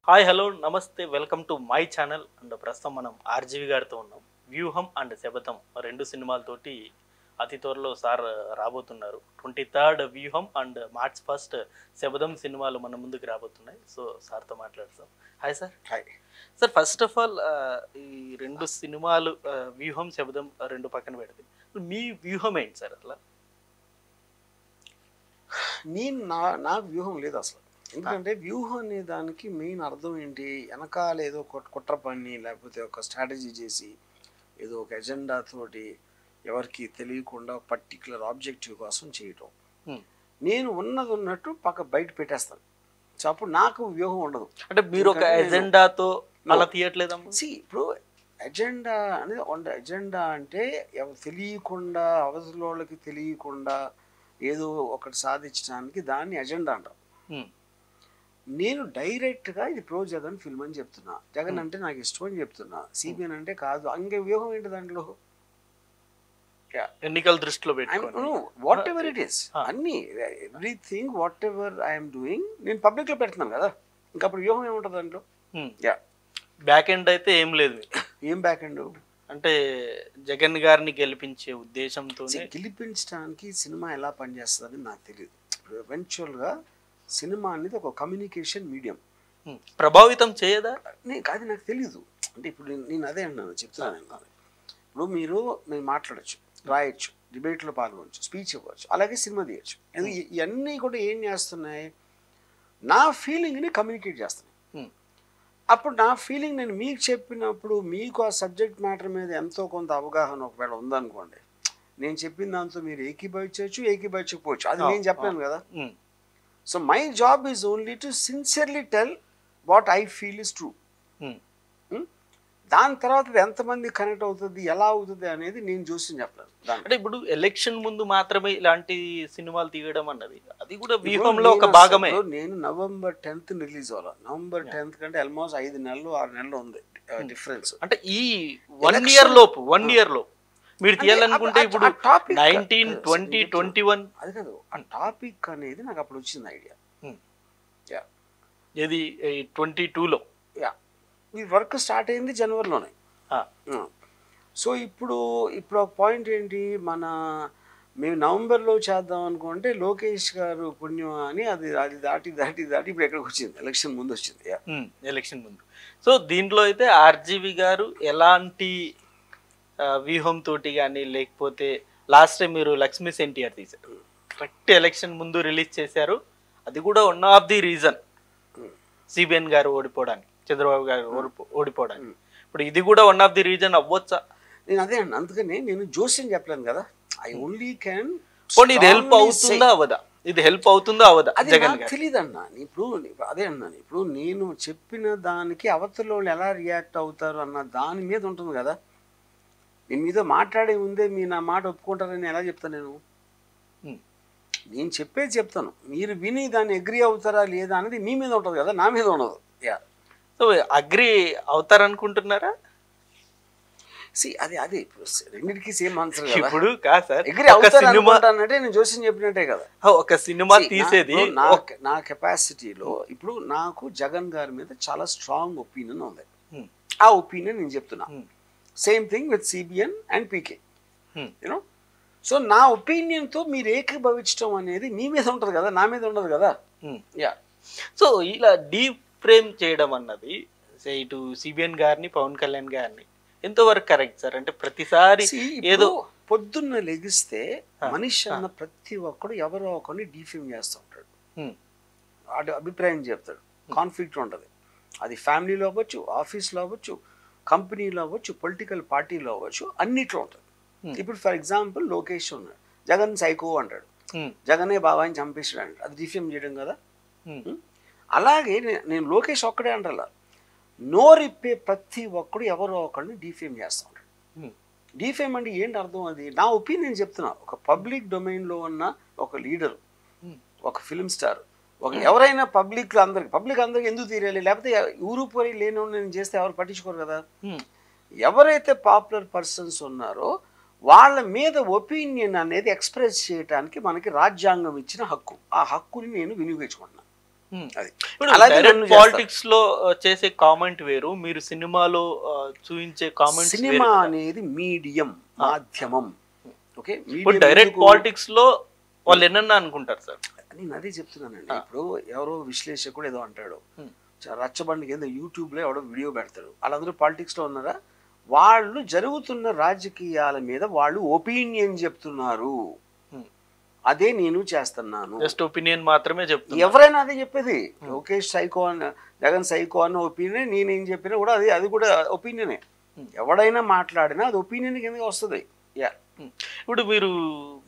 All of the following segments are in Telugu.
హాయ్ హలో నమస్తే welcome to my channel and ప్రస్తుతం మనం ఆర్జీవి గారితో ఉన్నాం. వ్యూహం అండ్ శబతం రెండు సినిమాలతోటి అతి త్వరలో సార్ రాబోతున్నారు. 23rd వ్యూహం అండ్ మార్చ్ 1st శబదం సినిమాలు మన ముందుకు రాబోతున్నాయి. సో సార్తో మాట్లాడతాం. Hi sir. Hi sir, first of all ఈ రెండు సినిమాలు వ్యూహం శబదం రెండు పక్కన పెడితే మీ వ్యూహం ఏంటి సార్? అట్లా నాకు వ్యూహం లేదు అసలు. ఎందుకంటే వ్యూహం అనే దానికి మెయిన్ అర్థం ఏంటి, వెనకాల ఏదో కుట్ర పని లేకపోతే ఒక స్ట్రాటజీ చేసి ఏదో ఒక ఎజెండా తోటి ఎవరికి తెలియకుండా పర్టికులర్ ఆబ్జెక్టివ్ కోసం చేయటం. నేను ఉన్నది ఉన్నట్టు బయట పెట్టేస్తాను. సో అప్పుడు నాకు వ్యూహం ఉండదు. అంటే మీరు ఒక ఎజెండాతో అలా తీయట్లేదమ్మా. ఇప్పుడు ఎజెండా అనేది ఎజెండా అంటే తెలియకుండా అవతల వాళ్ళకి తెలియకుండా ఏదో ఒకటి సాధించడానికి దాన్ని ఎజెండా అంటారు. నేను డైరెక్ట్గా ఇది ప్రో జగన్ ఫిల్మ్ అని చెప్తున్నా. జగన్ అంటే నాకు ఇష్టం అని చెప్తున్నా. సిబిఎన్ అంటే కాదు. అంగే వ్యూహం ఏంటి దాంట్లో? ఎన్నికల దృష్టిలో వాట్ ఎవర్ ఇట్ ఈస్ అన్ని everything what ever I'm doing నేను పబ్లిక్ లో పెడుతున్నాను కదా. ఇంకా అప్పుడు వ్యూహం ఏముంటుంది దాంట్లో? బ్యాక్ ఎండ్ అయితే ఏం లేదు. ఏం బ్యాక్ ఎండ్ అంటే జగన్ గారిని గెలిపించే ఉద్దేశంతో గెలిపించడానికి సినిమా ఎలా పనిచేస్తుందని నాకు తెలియదు. ఇప్పుడు ఎవెన్చువల్గా సినిమా అనేది ఒక కమ్యూనికేషన్ మీడియం. ప్రభావితం చేయదా? అది నాకు తెలీదు. అంటే ఇప్పుడు నేను అదే అంటున్నాను, చెప్తున్నాను. ఇప్పుడు మీరు మాట్లాడచ్చు, రాయొచ్చు, డిబేట్లో పాల్గొనచ్చు, స్పీచ్ ఇవ్వచ్చు, అలాగే సినిమా తీయచ్చు. ఇవన్నీ కూడా ఏం చేస్తున్నాయి, నా ఫీలింగ్ని కమ్యూనికేట్ చేస్తున్నాయి. అప్పుడు నా ఫీలింగ్ నేను మీకు చెప్పినప్పుడు మీకు ఆ సబ్జెక్ట్ మ్యాటర్ మీద ఎంతో కొంత అవగాహన ఒకవేళ ఉందనుకోండి, నేను చెప్పిన దాంతో మీరు ఏకీభవించకపోవచ్చు, అది నేను చెప్పాను కదా. So my job is only to sincerely tell what I feel is true. దాని తర్వాత ఎంతమంది కనెక్ట్ అవుతుంది, ఎలా అవుతుంది అనేది నేను చూసి చెప్పలేను. అంటే ఇప్పుడు ఎలక్షన్ ముందు మాత్రమే ఇలాంటి సినిమాలు తీయడం అన్నది అది కూడా వ్యూహంలో ఒక భాగమే. నేను November 10th రిలీజ్ అవ్వాలి. November 10th కంటే ఆల్మోస్ట్ 5 నెలలు 6 నెలలు ఉంది డిఫరెన్స్. అంటే ఈ 1 year లోపు మీరు తీయాలనుకుంటే ఇప్పుడు 19, 20, 21 అది కాదు. ఆ టాపిక్ అనేది నాకు అప్పుడు వచ్చింది ఐడియా. ఇది 22లో ఈ వర్క్ స్టార్ట్ అయింది జనవరిలోనే. సో ఇప్పుడు ఒక పాయింట్ ఏంటి, మేము నవంబర్లో చేద్దాం అనుకుంటే లోకేష్ గారు పుణ్యం అని అది దాటి ఇప్పుడు ఎక్కడికి వచ్చింది, ఎలక్షన్ ముందు వచ్చింది. ఎలక్షన్ ముందు. సో దీంట్లో అయితే ఆర్జీవి గారు ఎలాంటి వ్యూహం తోటి కానీ లేకపోతే లాస్ట్ టైం మీరు లక్ష్మీ ఎన్టీఆర్ తీశారు, కరెక్ట్ ఎలక్షన్ ముందు రిలీజ్ చేశారు. అది కూడా one of the reason CBN గారు ఓడిపోవడానికి, చంద్రబాబు గారు ఓడిపోవడానికి. ఇప్పుడు ఇది కూడా వన్ ఆఫ్ ది రీజన్ అవ్వచ్చా? నేను అదే అన్న, అందుకని నేను జోస్యం చెప్పలేను కదా. ఐ ఓన్లీ క్యాన్ ఇది హెల్ప్ అవుతుందా అవదా, ఇది హెల్ప్ అవుతుందా అవదా జగన్ గారు తెలియదు అన్న. ఇప్పుడు అదే అన్నాను, ఇప్పుడు నేను చెప్పిన దానికి అవతల వాళ్ళు ఎలా రియాక్ట్ అవుతారు అన్న దాని మీద ఉంటుంది కదా. నేను మీతో మాట్లాడే ముందే మీరు నా మాట ఒప్పుకుంటారని ఎలా చెప్తాను? నేను చెప్పేది చెప్తాను, మీరు విని దాన్ని అగ్రీ అవుతారా లేదా అనేది మీ మీద ఉంటుంది కదా, నా మీద ఉండదు. సో అగ్రీ అవుతారనుకుంటున్నారా? అది రెండింటికి సేమ్ ఆన్సర్. ఇప్పుడు కాదు సార్, అగ్రీ అవుతారంటే నేను జోస్యం చెప్పినట్టే కదా. ఒక సినిమా తీసేది నా కెపాసిటీలో ఇప్పుడు నాకు జగన్ గారి మీద చాలా స్ట్రాంగ్ ఒపీనియన్ ఉంది. ఆ ఒపీనియన్ నేను చెప్తున్నా. Same thing with CBN and PK. You know, so నా ఒపీనియన్తో మీరు ఏకీభవించడం అనేది మీ మీద ఉంటుంది కదా, నా మీద ఉండదు కదా. సో ఇలా డీప్ ఫ్రేమ్ చేయడం అన్నది ఇటు సిబిఎన్ గారిని పవన్ కళ్యాణ్ గారిని ఎంతవరకు కరెక్ట్ సార్? అంటే ప్రతిసారి ఏదో పొద్దున్న లెగిస్తే మనిషి అన్న ప్రతి ఒక్కడు ఎవరో ఒకరిని డీఫేమ్ చేస్తూ ఉంటాడు, వాడి అభిప్రాయం చెప్తాడు, కాన్ఫ్లిక్ట్ ఉంటుంది. అది ఫ్యామిలీలో అవ్వచ్చు, ఆఫీస్లో అవ్వచ్చు, కంపెనీలో అవ్వచ్చు, పొలిటికల్ పార్టీలో అవ్వచ్చు, అన్నిట్లో ఉంటుంది. ఇప్పుడు ఫర్ ఎగ్జాంపుల్ లోకేష్ ఉన్నాడు, జగన్ సైకో అంటాడు, జగనే బాబాయిని చంపేసాడు అంటాడు, అది డిఫేమ్ చేయడం కదా. అలాగే నేను లోకేష్ ఒక్కడే అంటారా, నోరిప్పే ప్రతి ఒక్కడు ఎవరో ఒకరిని డిఫేమ్ చేస్తూ ఉంటాడు. డిఫేమ్ అంటే ఏంటి అర్థం? అది నా ఒపీనియన్ చెప్తున్నా. ఒక పబ్లిక్ డొమైన్లో ఉన్న ఒక లీడర్, ఒక ఫిల్మ్ స్టార్, ఎవరైనా పబ్లిక్ అందరికి ఎందుకు తీరాలి? లేకపోతే ఊరు పోయి లేని నేను చేస్తే ఎవరు పట్టించుకోరు కదా. ఎవరైతే పాపులర్ పర్సన్స్ ఉన్నారో వాళ్ళ మీద ఒపీనియన్ అనేది ఎక్స్ప్రెస్ చేయడానికి మనకి రాజ్యాంగం ఇచ్చిన హక్కు. ఆ హక్కుని నేను వినియోగించుకుంటున్నాను. అది ఇప్పుడు అలాగే డైరెక్ట్ నన్ను పాలిటిక్స్ లో చేసే కామెంట్ వేరు, మీరు సినిమాలో చూపించే కామెంట్స్ సినిమా అనేది మీడియం, మాధ్యమం. ఓకే, ఇప్పుడు డైరెక్ట్ పాలిటిక్స్ లో వాళ్ళు ఎన్నన్నా అనుకుంటారు సార్. నేను అదే చెప్తున్నానండి. ఇప్పుడు ఎవరో విశ్లేషకుడు ఏదో అంటాడు, రచ్చబండికి ఏదో యూట్యూబ్లో ఎవడో వీడియో పెడతాడు, వాళ్ళందరూ పాలిటిక్స్లో ఉన్నారా? వాళ్ళు జరుగుతున్న రాజకీయాల మీద వాళ్ళు ఒపీనియన్ చెప్తున్నారు, అదే నేను చేస్తున్నాను. జస్ట్ ఒపీనియన్ మాత్రమే చెప్తాను. ఎవరైనా అదే చెప్పేది. లోకేష్ సైకో అన్న, జగన్ సైకో అన్న ఒపీనియన్, నేనేం చెప్పినా కూడా అది కూడా ఒపీనియనే. ఎవడైనా మాట్లాడినా అది ఒపీనియన్ కిందకి వస్తుంది. యా, ఇప్పుడు మీరు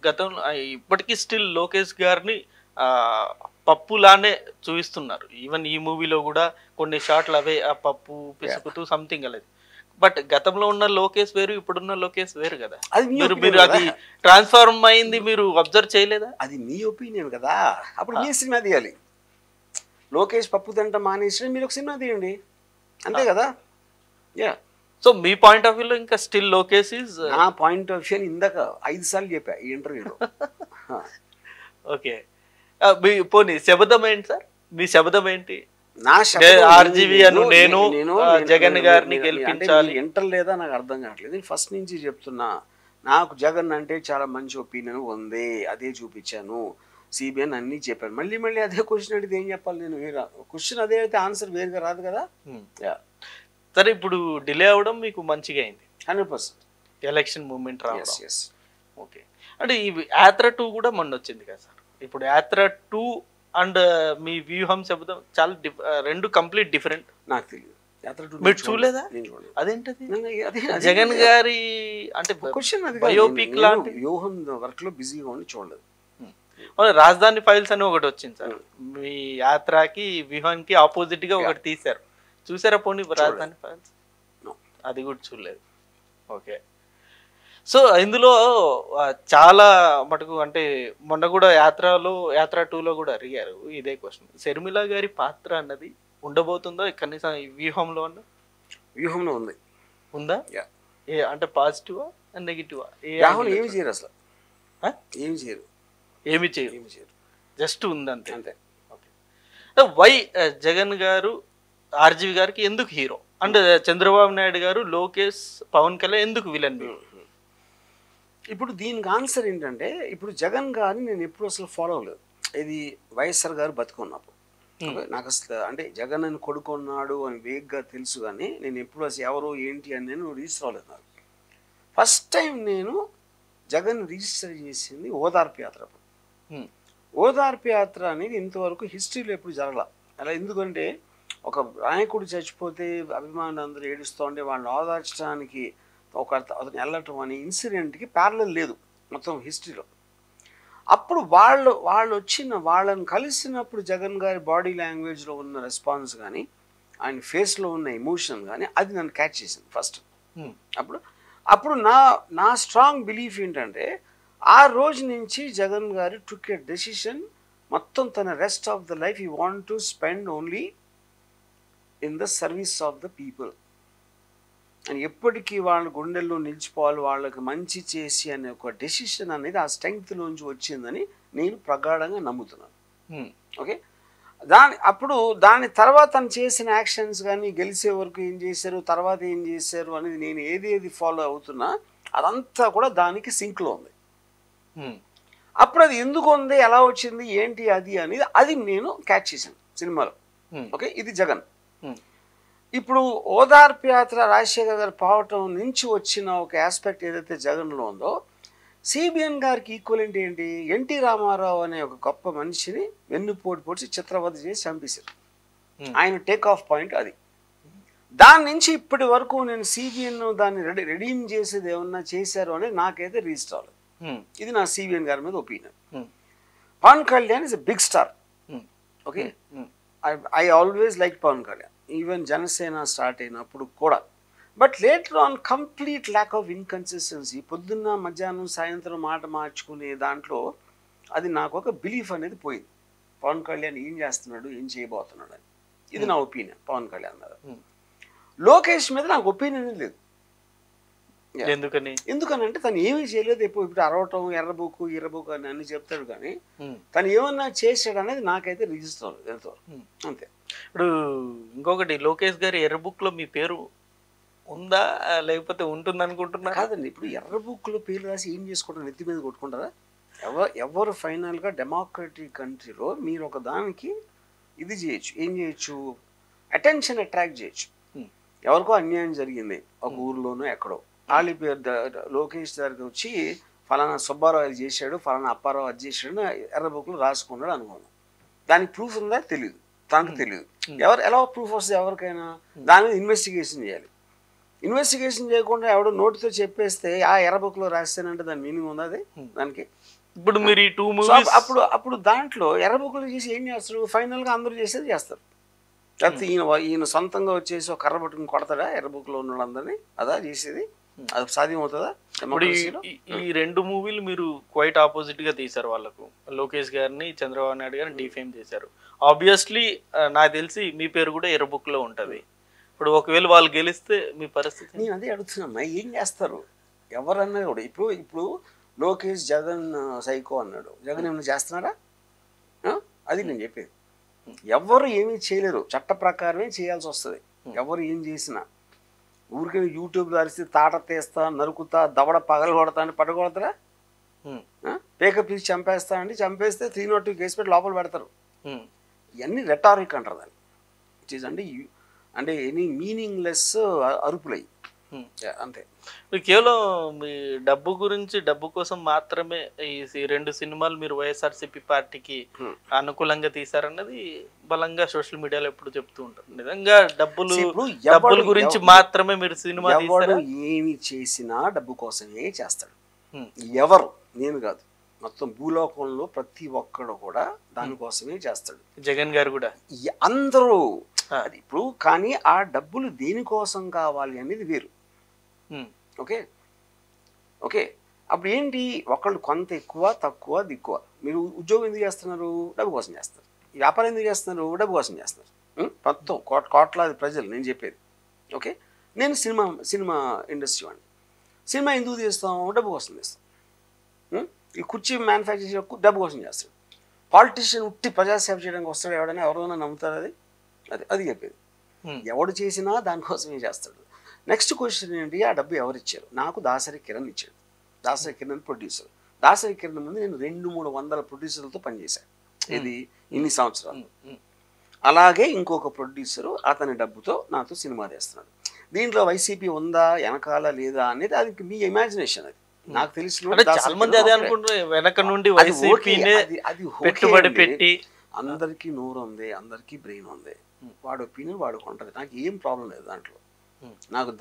గతంలో ఇప్పటికీ స్టిల్ లోకేష్ గారిని పప్పులానే చూపిస్తున్నారు. ఈవెన్ ఈ మూవీలో కూడా కొన్ని షాట్లు అవే ఆ పప్పు పిసుకుతూ సంథింగ్ అనేది. బట్ గతంలో ఉన్న లోకేష్ వేరు, ఇప్పుడున్న లోకేష్ వేరు కదా. మీరు అది ట్రాన్స్ఫార్మ్ అయింది, మీరు అబ్జర్వ్ చేయలేదా? అది మీ ఒపీనియన్ కదా. అప్పుడు మీ సినిమా తీయాలి. లోకేష్ పప్పు తింట మానేసి మీరు ఒక సినిమా తీయండి, అంతే కదా. Yeah, so me point of వ్యూలో ఇంకా స్టిల్ లోకేష్ ఈజ్. నా పాయింట్ ఆఫ్ వ్యూ ఇందాక 5 సార్లు చెప్పా ఈ ఇంటర్వ్యూలో. ఓకే, పోనీ శబదం ఏంటి సార్, మీ శబదం ఏంటి? నా ఆర్జీవి అను నేను జగన్ గారిని గెలిపించాలి ఇంటర్ లేదా నాకు అర్థం కావట్లేదు. నేను ఫస్ట్ నుంచి చెప్తున్నా, నాకు జగన్ అంటే చాలా మంచి ఒపీనియన్ ఉంది, అదే చూపించాను. సిబిఎన్ అన్నీ చెప్పాను. మళ్ళీ అదే క్వశ్చన్ అడిగితే ఏం చెప్పాలి నేను? క్వశ్చన్ అదే అయితే ఆన్సర్ వేరుగా రాదు కదా. సరే, ఇప్పుడు డిలే అవ్వడం మీకు మంచిగా అయింది. 100% ఎలక్షన్ మూమెంట్ రావడం. ఓకే, అంటే ఈ యాత్ర 2 కూడా మొన్న వచ్చింది కదా సార్. ఇప్పుడు యాత్ర 2 అండ్ మీ వ్యూహం శబ్దం చాలా రెండు కంప్లీట్ డిఫరెంట్. నాకు తెలియదు. మీరు చూడలేదా? అదేంటది జగన్ గారి అంటే క్వశ్చన్ అది బయోపిక్ లాంటి. వ్యూహం వర్క్ లో బిజీగా ఉండి చూడలేదు. రాజధాని ఫైల్స్ అని ఒకటి వచ్చింది సార్, మీ యాత్రకి వ్యూహానికి ఆపోజిట్ గా ఒకటి తీశారు, చూసారా? పోనీ రాజధాని ఫైల్స్ అది కూడా చూడలేదు. ఓకే, సో ఇందులో చాలా మటుకు అంటే మొన్న కూడా యాత్ర 2లో కూడా అడిగారు ఇదే క్వశ్చన్. షర్మిల గారి పాత్ర అన్నది ఉండబోతుందో కనీసం ఈ వ్యూహంలో వ్యూహంలో ఉంది, ఉందా? అంటే పాజిటివా నెగిటివా? ఏమి చేయరు అసలు, ఏమి చేయరు, జస్ట్ ఉందంతే. అంతే. వై జగన్ గారు ఆర్జీవి గారికి ఎందుకు హీరో అండ్ చంద్రబాబు నాయుడు గారు లోకేష్ పవన్ కళ్యాణ్ ఎందుకు విలన్? ఇప్పుడు దీనికి ఆన్సర్ ఏంటంటే, ఇప్పుడు జగన్ గారిని నేను ఎప్పుడు అసలు ఫాలో అవ్వలేదు. ఇది వైఎస్ఆర్ గారు బతుకున్నప్పుడు నాకు అసలు అంటే జగన్ అని కొడుకున్నాడు అని వేగ్గా తెలుసు, కానీ నేను ఎప్పుడు అసలు ఎవరు ఏంటి అని నేను రిజిస్టర్ అవ్వలేదు. నాకు ఫస్ట్ టైం నేను జగన్ రిజిస్టర్ చేసింది ఓదార్పు యాత్ర. ఓదార్పు యాత్ర అనేది ఇంతవరకు హిస్టరీలో ఎప్పుడు జరగల. అలా ఎందుకంటే ఒక నాయకుడు చచ్చిపోతే అభిమానులు అందరూ ఏడుస్తూ ఉంటే వాళ్ళని ఓదార్చడానికి అతను వెళ్ళటం అనే ఇన్సిడెంట్కి ప్యారలల్ లేదు మొత్తం హిస్టరీలో. అప్పుడు వాళ్ళని కలిసినప్పుడు జగన్ గారి బాడీ లాంగ్వేజ్లో ఉన్న రెస్పాన్స్ కానీ ఆయన ఫేస్లో ఉన్న ఎమోషన్ కానీ అది నన్ను క్యాచ్ చేసింది ఫస్ట్. అప్పుడు నా స్ట్రాంగ్ బిలీఫ్ ఏంటంటే, ఆ రోజు నుంచి జగన్ గారు టుక్ ఎ డెసిషన్, మొత్తం తన rest of the life he want to spend only in the service of the people అని, ఎప్పటికీ వాళ్ళ గుండెల్లో నిలిచిపోవాలి, వాళ్ళకి మంచి చేసి అనే ఒక డెసిషన్ అనేది ఆ స్ట్రెంగ్త్లోంచి వచ్చిందని నేను ప్రగాఢంగా నమ్ముతున్నాను. ఓకే, దాని తర్వాత తను చేసిన యాక్షన్స్ కానీ గెలిచే వరకు ఏం చేశారు, తర్వాత ఏం చేశారు అనేది నేను ఏది ఫాలో అవుతున్నా అదంతా కూడా దానికి సింక్లో ఉంది. అప్పుడు అది ఎందుకు ఉంది, ఎలా వచ్చింది, ఏంటి అనేది అది నేను క్యాచ్ చేశాను సినిమాలో. ఓకే, ఇది జగన్. ఇప్పుడు ఓదార్పు యాత్ర రాజశేఖర్ గారు పోవటం నుంచి వచ్చిన ఒక ఆస్పెక్ట్ ఏదైతే జగన్లో ఉందో, సిబిఎన్ గారికి ఈక్వలెంట్ ఏంటి, ఎన్టీ రామారావు అనే ఒక గొప్ప మనిషిని వెన్నుపోటు పొడిచి చిత్రవధ చేసి చంపేశారు. ఆయన టేక్ ఆఫ్ పాయింట్ అది. దాని నుంచి ఇప్పటి వరకు నేను సిబిఎన్ దాన్ని రెడీమ్ చేసేది ఏమన్నా చేశారు అనేది నాకైతే రిజిస్టర్ అవ్వలేదు. ఇది నా సిబిఎన్ గారి మీద opinion. Pawan Kalyan is a big star. Okay, I always like Pawan Kalyan, even Janasena start అయినప్పుడు కూడా. But later on complete lack of inconsistency, పొద్దున్న మధ్యాహ్నం సాయంత్రం మాట మార్చుకునే దాంట్లో అది నాకు ఒక బిలీఫ్ అనేది పోయింది. పవన్ కళ్యాణ్ ఏం చేస్తున్నాడు, ఏం చేయబోతున్నాడు అని. ఇది నా ఒపీనియన్ పవన్ కళ్యాణ్ మీద. లోకేష్ మీద నాకు ఒపీనియన్ లేదు. ఎందుకనంటే తను ఏమీ చేయలేదు. ఇప్పుడు అరవటం ఎర్రబుక్ అని అన్ని చెప్తాడు, కానీ తను ఏమన్నా చేశాడు అనేది నాకైతే రిజిస్టర్ తెలుసు అంతే. ఇప్పుడు ఇంకొకటి, లోకేష్ గారి ఎర్ర బుక్ లో మీ పేరు ఉందా లేకపోతే ఉంటుంది అనుకుంటున్నా? కాదండి, ఇప్పుడు ఎర్ర బుక్ లో పేరు రాసి ఏం చేసుకుంటారు? నెత్తి మీద కొట్టుకుంటారా? ఎవరు ఫైనల్ గా డెమోక్రటిక్ కంట్రీలో మీరు ఒక దానికి ఇది చేయొచ్చు, ఏం చేయొచ్చు, అటెన్షన్ అట్రాక్ట్ చేయొచ్చు. ఎవరికో అన్యాయం జరిగింది ఒక ఊర్లోనో ఎక్కడో, వాళ్ళ పేరు లోకేష్ గారికి వచ్చి ఫలానా సుబ్బారావు అది చేశాడు, ఫలానా అప్పారావు అది చేశాడు ఎర్ర బుక్లో రాసుకున్నాడు అనుకున్నాం. దానికి ప్రూఫ్ ఉందా? తెలియదు, తనకు తెలియదు. ఎలా ప్రూఫ్ వస్తుంది ఎవరికైనా? దాని మీద ఇన్వెస్టిగేషన్ చేయాలి. ఇన్వెస్టిగేషన్ చేయకుండా ఎవడో నోటితో చెప్పేస్తే ఆ ఎర్ర బుక్లో రాస్తానంటే దాని మీనింగ్ ఉందా? అది దానికి ఇప్పుడు మీరు ఈ 2 మూవీస్ అప్పుడు దాంట్లో ఎర్ర బుక్లో చేసి ఏం చేస్తారు? ఫైనల్గా అందరూ చేసేది చేస్తారు. లేకపోతే ఈయన సొంతంగా వచ్చేసి ఒక కర్ర పట్టుకుని కొడతాడా ఎర్ర బుక్లో ఉన్న వాళ్ళందరినీ? అదా చేసేది? అది సాధ్యం అవుతుందా? ఈ 2 మూవీలు మీరు క్వైట్ ఆపోజిట్ గా తీశారు. వాళ్ళకు లోకేష్ గారిని, చంద్రబాబు నాయుడు గారిని డిఫేమ్ చేశారు. ఆబ్వియస్లీ నాకు తెలిసి మీ పేరు కూడా ఎర్ర బుక్ లో ఉంటది. ఇప్పుడు ఒకవేళ వాళ్ళు గెలిస్తే మీ పరిస్థితి? నేను అదే అడుగుతున్నా, ఏం చేస్తారు ఎవరన్నా కూడా? ఇప్పుడు లోకేష్ జగన్ సైకో అన్నాడు, జగన్ ఏమైనా చేస్తున్నారా? అది నేను చెప్పేది. ఎవరు ఏమీ చేయలేరు, చట్ట ప్రకారమే చేయాల్సి వస్తుంది. ఎవరు ఏం చేసినా ఊరికే యూట్యూబ్లో అరిసి తాట తీస్తా, నరుకుతా, దవడ పగలు కొడతా అని పట్టుకొడతారా? పేక పీసి చంపేస్తా అండి, చంపేస్తే 302 కేసు పెట్టి లోపల పెడతారు. ఇవన్నీ రెటారిక్ అంటారు దాన్ని. ఇట్ ఈస్ అంటే ఎనీ మీనింగ్లెస్ అరుపులై అంతే. కేవలం మీ డబ్బు గురించి, డబ్బు కోసం మాత్రమే ఈ 2 సినిమాలు మీరు వైఎస్ఆర్సీపీ పార్టీకి అనుకూలంగా తీశారన్నది బలంగా సోషల్ మీడియాలో ఎప్పుడు చెప్తూ ఉంటారు. నిజంగా డబ్బుల గురించి మాత్రమే మీరు సినిమా తీశారా? ఏమి చేసినా డబ్బు కోసమే చేస్తాడు. ఎవరు, నేను కాదు, మొత్తం భూలోకంలో ప్రతి ఒక్కడు కూడా దానికోసమే చేస్తాడు. జగన్ గారు కూడా, అందరూ. అది ఇప్పుడు కానీ ఆ డబ్బులు దేనికోసం కావాలి అనేది వేరు. ఓకే ఓకే అప్పుడు ఏంటి, ఒకళ్ళు కొంత ఎక్కువ తక్కువ దిక్కువ. మీరు ఉద్యోగం ఎందుకు చేస్తున్నారు? డబ్బు కోసం చేస్తారు. వ్యాపారం ఎందుకు చేస్తున్నారు? డబ్బు కోసం చేస్తున్నారు. మొత్తం కోట్లాది ప్రజలు నేను చెప్పేది. ఓకే, నేను సినిమా ఇండస్ట్రీ వాడిని. సినిమా ఎందుకు తీస్తాం? డబ్బు కోసం తీస్తాం. ఈ కుర్చీ మ్యానుఫ్యాక్చర్ డబ్బు కోసం చేస్తాడు. పాలిటిషియన్ ఉట్టి ప్రజాసేవ చేయడానికి వస్తాడు ఎవడైనా? ఎవరైనా నమ్ముతారు? అది చెప్పేది. ఎవడు చేసినా దానికోసమే చేస్తాడు. నెక్స్ట్ క్వశ్చన్ ఏంటి, ఆ డబ్బు ఎవరు ఇచ్చారు? నాకు దాసరి కిరణ్ ఇచ్చాడు. దాసరి కిరణ్ ప్రొడ్యూసర్. దాసరి కిరణ్ ముందు నేను 200-300 ప్రొడ్యూసర్లతో పనిచేశాను. ఇది ఇన్ని సంవత్సరాలు. అలాగే ఇంకొక ప్రొడ్యూసరు అతని డబ్బుతో నాతో సినిమా తీస్తున్నాడు. దీంట్లో వైసీపీ ఉందా వెనకాల లేదా అనేది అది మీ ఇమాజినేషన్. అది నాకు తెలిసిన వెనక నుండి పెట్టుబడి పెట్టి అందరికీ నోరు ఉంది, అందరికీ బ్రెయిన్ ఉంది. వాడు ఒపీనియన్ వాడుకుంటుంది. నాకు ఏం ప్రాబ్లం లేదు దాంట్లో. నాకు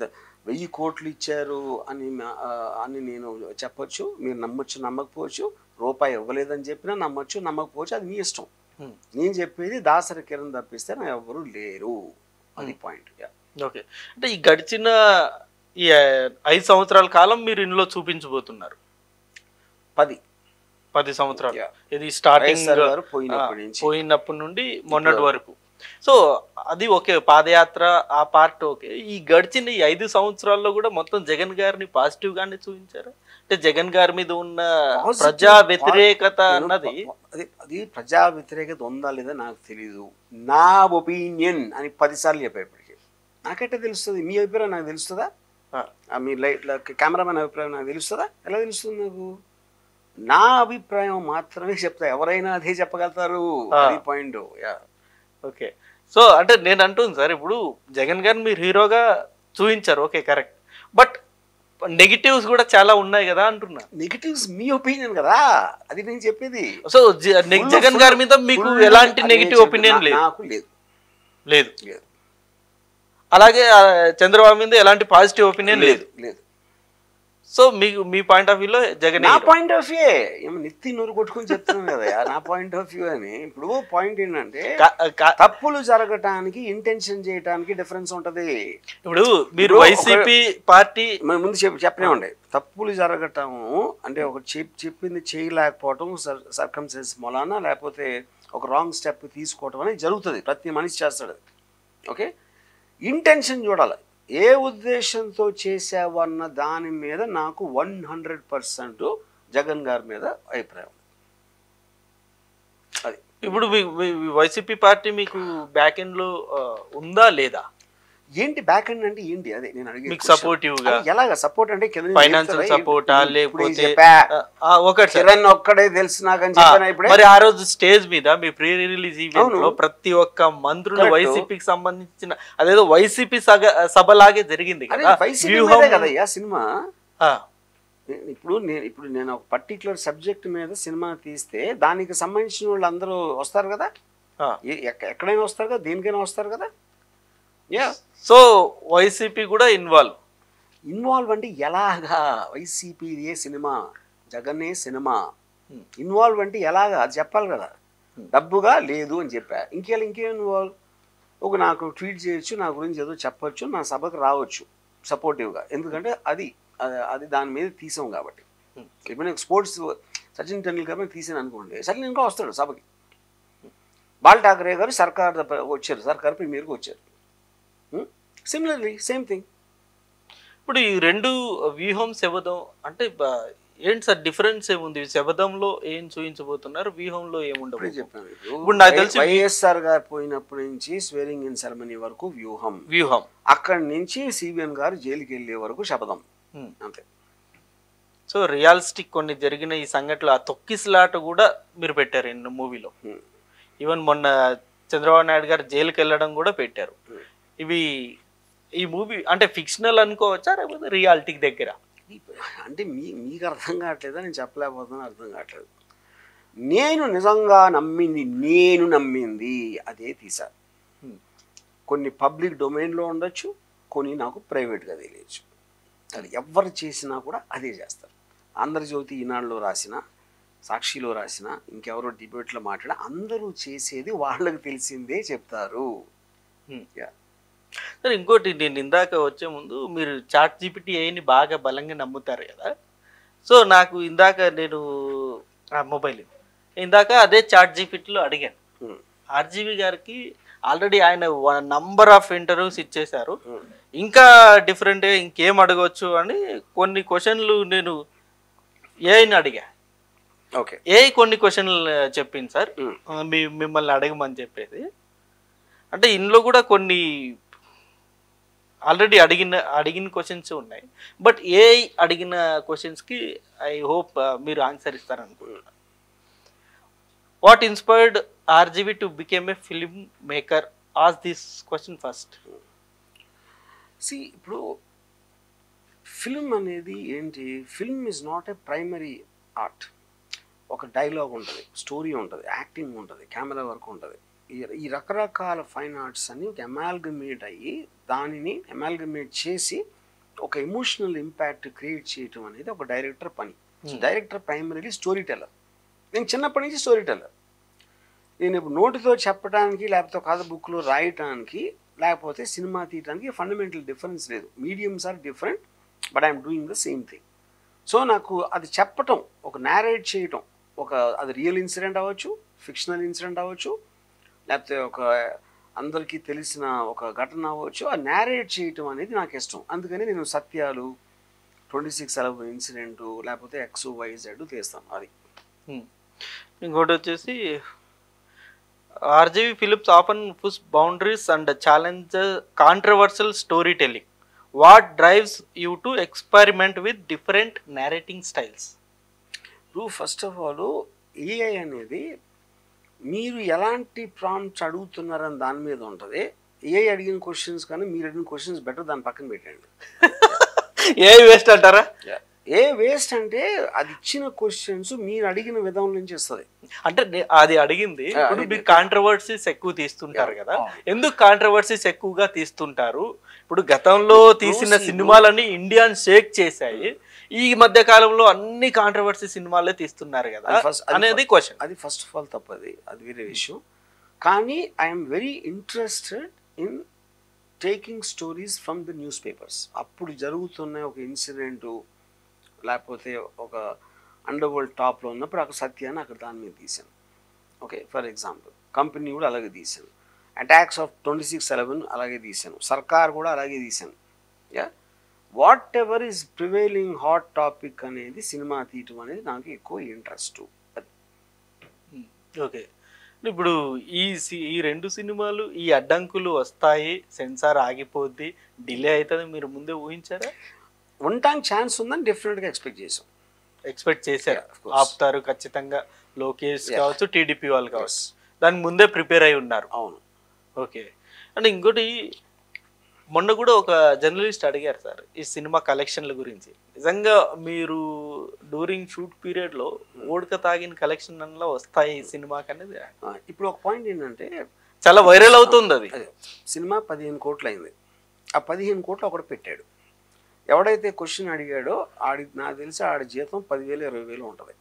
1000 కోట్లు ఇచ్చారు అని నేను చెప్పొచ్చు. మీరు నమ్మొచ్చు, నమ్మకపోవచ్చు. రూపాయి ఇవ్వలేదని చెప్పినా నమ్మొచ్చు, నమ్మకపోవచ్చు. అది మీ ఇష్టం. నేను చెప్పేది దాసరి కిరణ్ తప్పిస్తే నా ఎవరు లేరు. అది పాయింట్. ఓకే, అంటే ఈ గడిచిన ఈ 5 సంవత్సరాల కాలం మీరు ఇందులో చూపించబోతున్నారు. 10 సంవత్సరాలు. ఇది స్టార్టింగ్ పోయినప్పటి నుండి మొన్నటి వరకు. సో అది ఓకే, పాదయాత్ర ఆ పార్ట్ ఓకే. ఈ గడిచిన ఈ 5 సంవత్సరాల్లో కూడా మొత్తం జగన్ గారిని పాజిటివ్ గానే చూపించారు. అంటే జగన్ గారి మీద ఉన్న ప్రజా వ్యతిరేకత అన్నది, అది ప్రజా వ్యతిరేకత ఉందా లేదా నాకు తెలీదు. నా ఒపీనియన్ అని 10 సార్లు చెప్పేప్పటికీ నాకైతే తెలుస్తుంది. మీ అభిప్రాయం నాకు తెలుస్తుందా? మీ కెమెరామెన్ అభిప్రాయం నాకు తెలుస్తుందా? ఎలా తెలుస్తుంది నాకు? నా అభిప్రాయం మాత్రమే చెప్తా. ఎవరైనా అదే చెప్పగలుగుతారు. అది పాయింట్. ఓకే, సో అంటే నేను అంటుంది సార్, ఇప్పుడు జగన్ గారిని మీరు హీరోగా చూపించారు, ఓకే కరెక్ట్. బట్ నెగిటివ్స్ కూడా చాలా ఉన్నాయి కదా అంటున్నా. నెగిటివ్స్ మీ ఒపీనియన్ కదా, అది నేను చెప్పేది. సో జగన్ గారి మీద మీకు ఎలాంటి నెగిటివ్ ఒపీనియన్ లేదు? నాకు లేదు. అలాగే చంద్రబాబు మీద ఎలాంటి పాజిటివ్ ఒపీనియన్ లేదు. సో మీ పాయింట్ ఆఫ్ వ్యూలో జగన్? నా పాయింట్ ఆఫ్ వ్యూ నెత్తి నూరు కొట్టుకుని చెప్తున్నాను కదా నా పాయింట్ ఆఫ్ వ్యూ అని. ఇప్పుడు పాయింట్ ఏంటంటే తప్పులు జరగటానికి ఇంటెన్షన్ చేయడానికి డిఫరెన్స్ ఉంటది. ఇప్పుడు మీరు వైసీపీ పార్టీ ముందు చెప్పనే ఉండే తప్పులు జరగటము అంటే ఒక చెప్పింది చేయలేకపోవటం సర్కమ్స్టెన్స్ మూలాన, లేకపోతే ఒక రాంగ్ స్టెప్ తీసుకోవటం అనేది జరుగుతుంది. ప్రతి మనిషి చేస్తాడు. ఓకే, ఇంటెన్షన్ చూడాలి. ఏ ఉద్దేశంతో చేసావన్న దాని మీద నాకు 100% జగన్ గారి మీద అభిప్రాయం. అది ఇప్పుడు వైసీపీ పార్టీ మీకు బ్యాక్ ఎండ్ లో ఉందా లేదా? ఏంటి బ్యాక్ ఎండ్ అంటే ఏంటి? అదే నేను అడిగే మీకు సపోర్టివ్ గా ఎలాగా సపోర్ట్ అంటే ఫైనాన్షియల్ సపోర్టా లేకపోతే ఒకటి కిరణ్ ఒక్కడే తెలుసు నాకని చెప్పాను ఇప్పుడే. మరి ఆ రోజు స్టేజ్ మీద మీ ప్రీ రిలీజ్ ఈవెంట్ లో ప్రతి ఒక్క మంత్రులు వైసీపీకి సంబంధించిన అదేదో వైసీపీ సభలాగే జరిగింది కదా. కదయ్యా సినిమా. ఇప్పుడు నేను ఒక పర్టికులర్ సబ్జెక్ట్ మీద సినిమా తీస్తే దానికి సంబంధించిన వాళ్ళు అందరూ వస్తారు కదా, ఎక్కడైనా వస్తారు కదా, దేనికైనా వస్తారు కదా. సో వైసీపీ కూడా ఇన్వాల్వ్ అంటే ఎలాగా? వైసీపీ ఏ సినిమా, జగనే సినిమా. ఇన్వాల్వ్ అంటే ఎలాగా అది చెప్పాలి కదా. డబ్బుగా లేదు అని చెప్పా, ఇంకేం ఇన్వాల్వ్? నాకు ట్వీట్ చేయొచ్చు, నా గురించి ఏదో చెప్పొచ్చు, నా సభకు రావచ్చు సపోర్టివ్గా, ఎందుకంటే అది దాని మీద తీసాం కాబట్టి. ఇప్పుడు నేను స్పోర్ట్స్ సచిన్ టెండూల్కర్ మీద తీసాను అనుకోండి, సచిన్ ఇంకా వస్తాడు సభకి. బాల్ ఠాకరే గారు సర్కార్ వచ్చారు, సర్కార్ ప్రీమియర్కి వచ్చారు. Similarly same thing. ఇప్పుడు ఈ రెండు వ్యూహం శబదం అంటే ఏంటి సార్ డిఫరెన్స్ ఏముంది? శబదంలో ఏం చూపించబోతున్నారు, వ్యూహంలో ఏముండదు చెప్పాను. ఇప్పుడు నాకు తెలిసి వైఎస్ఆర్ గారు పోయినప్పటి నుంచి స్వేరింగ్ ఇన్ సెరమనీ వరకు వ్యూహం, అక్కడి నుంచి సిబిఎన్ గారు జైలుకి వెళ్ళే వరకు శబదం, అంతే. సో రియలిస్టిక్ కొన్ని జరిగిన ఈ సంఘటనలు, ఆ తొక్కిసలాట కూడా మీరు పెట్టారు మూవీలో. ఈవెన్ మొన్న చంద్రబాబు నాయుడు గారు జైలుకి వెళ్ళడం కూడా పెట్టారు. ఇవి ఈ మూవీ అంటే ఫిక్షనల్ అనుకోవచ్చా లేకపోతే రియాలిటీకి దగ్గర? అంటే మీకు అర్థం కావట్లేదా, నేను చెప్పలేకపోతున్నా, అర్థం కావట్లేదు. నేను నిజంగా నమ్మింది అదే తీసా. కొన్ని పబ్లిక్ డొమైన్లో ఉండొచ్చు, కొన్ని నాకు ప్రైవేట్గా తెలియచ్చు. అది ఎవరు చేసినా కూడా అదే చేస్తారు. ఆంధ్రజ్యోతి ఈనాడులో రాసిన, సాక్షిలో రాసిన, ఇంకెవరో డిబేట్లో మాట్లాడిన అందరూ చేసేది వాళ్ళకి తెలిసిందే చెప్తారు. సరే, ఇంకోటి నేను ఇందాక వచ్చే ముందు మీరు చాట్ జీపీటీ ఏని బాగా బలంగా నమ్ముతారు కదా. సో నాకు ఇందాక నేను మొబైల్ ఇందాక అదే చాట్ జీపీటీలో అడిగాను. ఆర్జీవి గారికి ఆల్రెడీ ఆయన నంబర్ ఆఫ్ ఇంటర్వ్యూస్ ఇచ్చేశారు, ఇంకా డిఫరెంట్గా ఇంకేం అడగవచ్చు అని కొన్ని క్వశ్చన్లు నేను ఏఐని అడిగా. ఓకే, కొన్ని క్వశ్చన్లు చెప్పింది సార్ మిమ్మల్ని అడగమని చెప్పేది. అంటే ఇందులో కూడా కొన్ని ఆల్రెడీ అడిగిన క్వశ్చన్స్ ఉన్నాయి, బట్ ఏఐ అడిగిన క్వశ్చన్స్కి ఐ హోప్ మీరు ఆన్సర్ ఇస్తారనుకుంటున్నాను. What inspired RGV to became a film maker? As this question first. ఇప్పుడు ఫిల్మ్ అనేది ఏంటి? Film is not a primary art. ఒక డైలాగ్ ఉంటుంది, స్టోరీ ఉంటుంది, యాక్టింగ్ ఉంటుంది, కెమెరా వర్క్ ఉంటుంది. ఈ రకరకాల ఫైన్ ఆర్ట్స్ అన్ని ఒక అమాల్గమేట్ అయ్యి దానిని అమాల్గమేట్ చేసి ఒక ఎమోషనల్ ఇంపాక్ట్ క్రియేట్ చేయటం అనేది ఒక డైరెక్టర్ పని. Director primarily story teller. నేను చిన్నప్పటి నుంచి స్టోరీ టెల్లర్. నేను ఇప్పుడు నోటితో చెప్పడానికి, లేకపోతే కథ బుక్లో రాయటానికి, లేకపోతే సినిమా తీయడానికి ఫండమెంటల్ డిఫరెన్స్ లేదు. Mediums are different, but I'm doing the same thing. So నాకు అది చెప్పటం, ఒక నేరేట్ చేయటం, అది రియల్ ఇన్సిడెంట్ అవ్వచ్చు, ఫిక్షనల్ ఇన్సిడెంట్ అవ్వచ్చు, లేకపోతే ఒక అందరికీ తెలిసిన ఒక ఘటన అవ్వచ్చు, ఆ నేరేట్ చేయటం అనేది నాకు ఇష్టం. అందుకని నేను సత్యాలు, 26/11 ఇన్సిడెంటు, లేకపోతే XYZ తీస్తాను. అది. ఇంకోటి వచ్చేసి RGV films often push boundaries and challenge controversial story telling. What drives you to experiment with different narrating styles? ఇప్పుడు ఫస్ట్ ఆఫ్ ఆల్ ఏఐ అనేది మీరు ఎలాంటి ప్రాంప్ట్స్ అడుగుతున్నారని దాని మీద ఉంటుంది. ఏఐ అడిగిన క్వశ్చన్స్ కానీ మీరు అడిగిన క్వశ్చన్స్ బెటర్, దాని పక్కన పెట్టండి. ఏ వేస్ట్ అంటారా? ఏ వేస్ట్ అంటే అది ఇచ్చిన క్వశ్చన్స్ మీరు అడిగిన విధం నుంచి వస్తుంది. అంటే అది అడిగింది ఇప్పుడు మీరు కాంట్రవర్సీస్ ఎక్కువ తీస్తుంటారు కదా, ఎందుకు కాంట్రవర్సీస్ ఎక్కువగా తీస్తుంటారు? ఇప్పుడు గతంలో తీసిన సినిమాలన్నీ ఇండియాని షేక్ చేశాయి, ఈ మధ్య కాలంలో అన్ని కాంట్రవర్సీ సినిమాలే తీస్తున్నారు కదా అనేది క్వశ్చన్. అది ఫస్ట్ ఆఫ్ ఆల్ తప్పది, అది వేరే విషయం. కానీ I'm very interested in taking stories from the news papers. అప్పుడు జరుగుతున్న ఒక ఇన్సిడెంటు, లేకపోతే ఒక అండర్ వరల్డ్ టాప్లో ఉన్నప్పుడు అక్కడ సత్యాన్ని అక్కడ దాని మీద తీశాను. ఓకే, ఫర్ ఎగ్జాంపుల్ కంపెనీ కూడా అలాగే తీశాను, అటాక్స్ ఆఫ్ 26/11 అలాగే తీశాను, సర్కార్ కూడా అలాగే తీశాను. Yeah what ever is prevailing hot topic అనేది సినిమా తీయటం అనేది నాకు ఎక్కువ ఇంట్రెస్ట్. ఓకే. ఇప్పుడు ఈ 2 సినిమాలు ఈ అడ్డంకులు వస్తాయి, సెన్సార్ ఆగిపోద్ది, డిలే అవుతుంది మీరు ముందే ఊహించారా? ఉండటానికి ఛాన్స్ ఉందని డెఫినెట్గా ఎక్స్పెక్ట్ చేసాం. ఎక్స్పెక్ట్ చేశారు ఆపుతారు ఖచ్చితంగా, లోకేష్ కావచ్చు, టీడీపీ వాళ్ళు కావచ్చు, దానికి ముందే ప్రిపేర్ అయి ఉన్నారు. అవును. ఓకే. అంటే ఇంకోటి, మొన్న కూడా ఒక జర్నలిస్ట్ అడిగారు సార్ ఈ సినిమా కలెక్షన్ల గురించి. నిజంగా మీరు డ్యూరింగ్ షూట్ పీరియడ్లో ఓడక తాగిన కలెక్షన్ అలా వస్తాయి ఈ సినిమాకి అనేది? ఇప్పుడు ఒక పాయింట్ ఏంటంటే చాలా వైరల్ అవుతుంది అది. సినిమా 15 కోట్లు అయింది. ఆ 15 కోట్లు ఒకటి పెట్టాడు. ఎవడైతే క్వశ్చన్ అడిగాడో నాకు తెలిసి ఆడి జీతం 10,000 20,000 ఉంటుంది.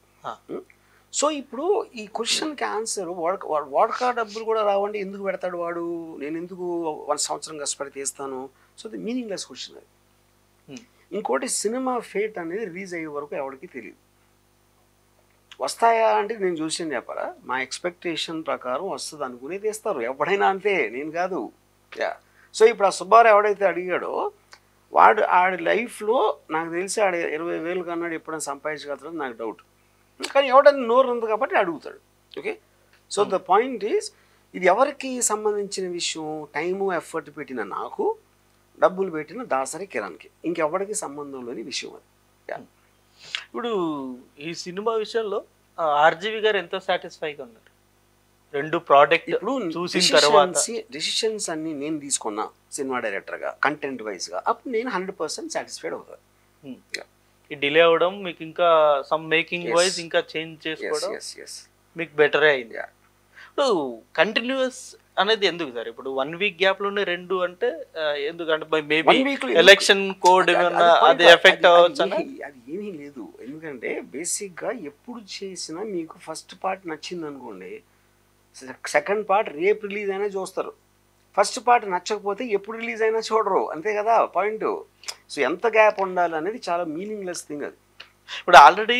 సో ఇప్పుడు ఈ క్వశ్చన్కి ఆన్సర్ వాడకా డబ్బులు కూడా రావండి ఎందుకు పెడతాడు వాడు, నేను ఎందుకు 1 సంవత్సరం కష్టపడి తీస్తాను. సో అది మీనింగ్లెస్ క్వశ్చన్ అది. ఇంకోటి, సినిమా ఫేట్ అనేది రిలీజ్ అయ్యే వరకు ఎవరికి తెలియదు. వస్తాయా అంటే నేను చూసాను చెప్పారా, మా ఎక్స్పెక్టేషన్ ప్రకారం వస్తుంది అనుకుని తీస్తారు. ఎవడైనా అంతే, నేను కాదు. సో ఇప్పుడు ఆ సుబ్బారావు ఎవడైతే అడిగాడో ఆడి లైఫ్లో నాకు తెలిసి 20,000 కన్నాడు ఎప్పుడైనా సంపాదించగలుగుతాడో నాకు డౌట్. కానీ ఎవడని నోరు ఉంది కాబట్టి అడుగుతాడు. Okay. So the point is, ఇది ఎవరికి సంబంధించిన విషయం, టైము ఎఫర్ట్ పెట్టిన నాకు, డబ్బులు పెట్టిన దాసరి కిరణ్కి, ఇంకెవరికి సంబంధం లేని విషయం అది. ఇప్పుడు ఈ సినిమా విషయంలో ఆర్జీవి గారు ఎంతో సాటిస్ఫైగా ఉన్నారు 2 ప్రోడక్ట్ ఇప్పుడు చూసిన తర్వాత. డెసిషన్స్ అన్ని నేను తీసుకున్నా సినిమా డైరెక్టర్గా, కంటెంట్ వైజ్గా, అప్పుడు నేను 100% సాటిస్ఫైడ్ అవుతాను. ఈ డిలే అవ్వడం మీకు ఇంకా సమ్ మేకింగ్ వైజ్ ఇంకా చేంజ్ చేసుకోవడం మీకు బెటరే అయింది. ఇప్పుడు కంటిన్యూస్ అనేది ఎందుకు సార్? ఇప్పుడు 1 వీక్ గ్యాప్ లోనే 2 అంటే ఎందుకంటే మేబీ ఎలక్షన్ కోడ్ అది ఎఫెక్ట్ అవ్వచ్చు. అది ఏమీ లేదు. ఎందుకంటే బేసిక్గా ఎప్పుడు చేసినా మీకు ఫస్ట్ పార్ట్ నచ్చింది అనుకోండి, సెకండ్ పార్ట్ రేపు రిలీజ్ అయినా చూస్తారు. ఫస్ట్ పార్ట్ నచ్చకపోతే ఎప్పుడు రిలీజ్ అయినా చూడరు, అంతే కదా పాయింట్. సో ఎంత గ్యాప్ ఉండాలి అనేది చాలా మీనింగ్లెస్ థింగ్ అది. ఇప్పుడు ఆల్రెడీ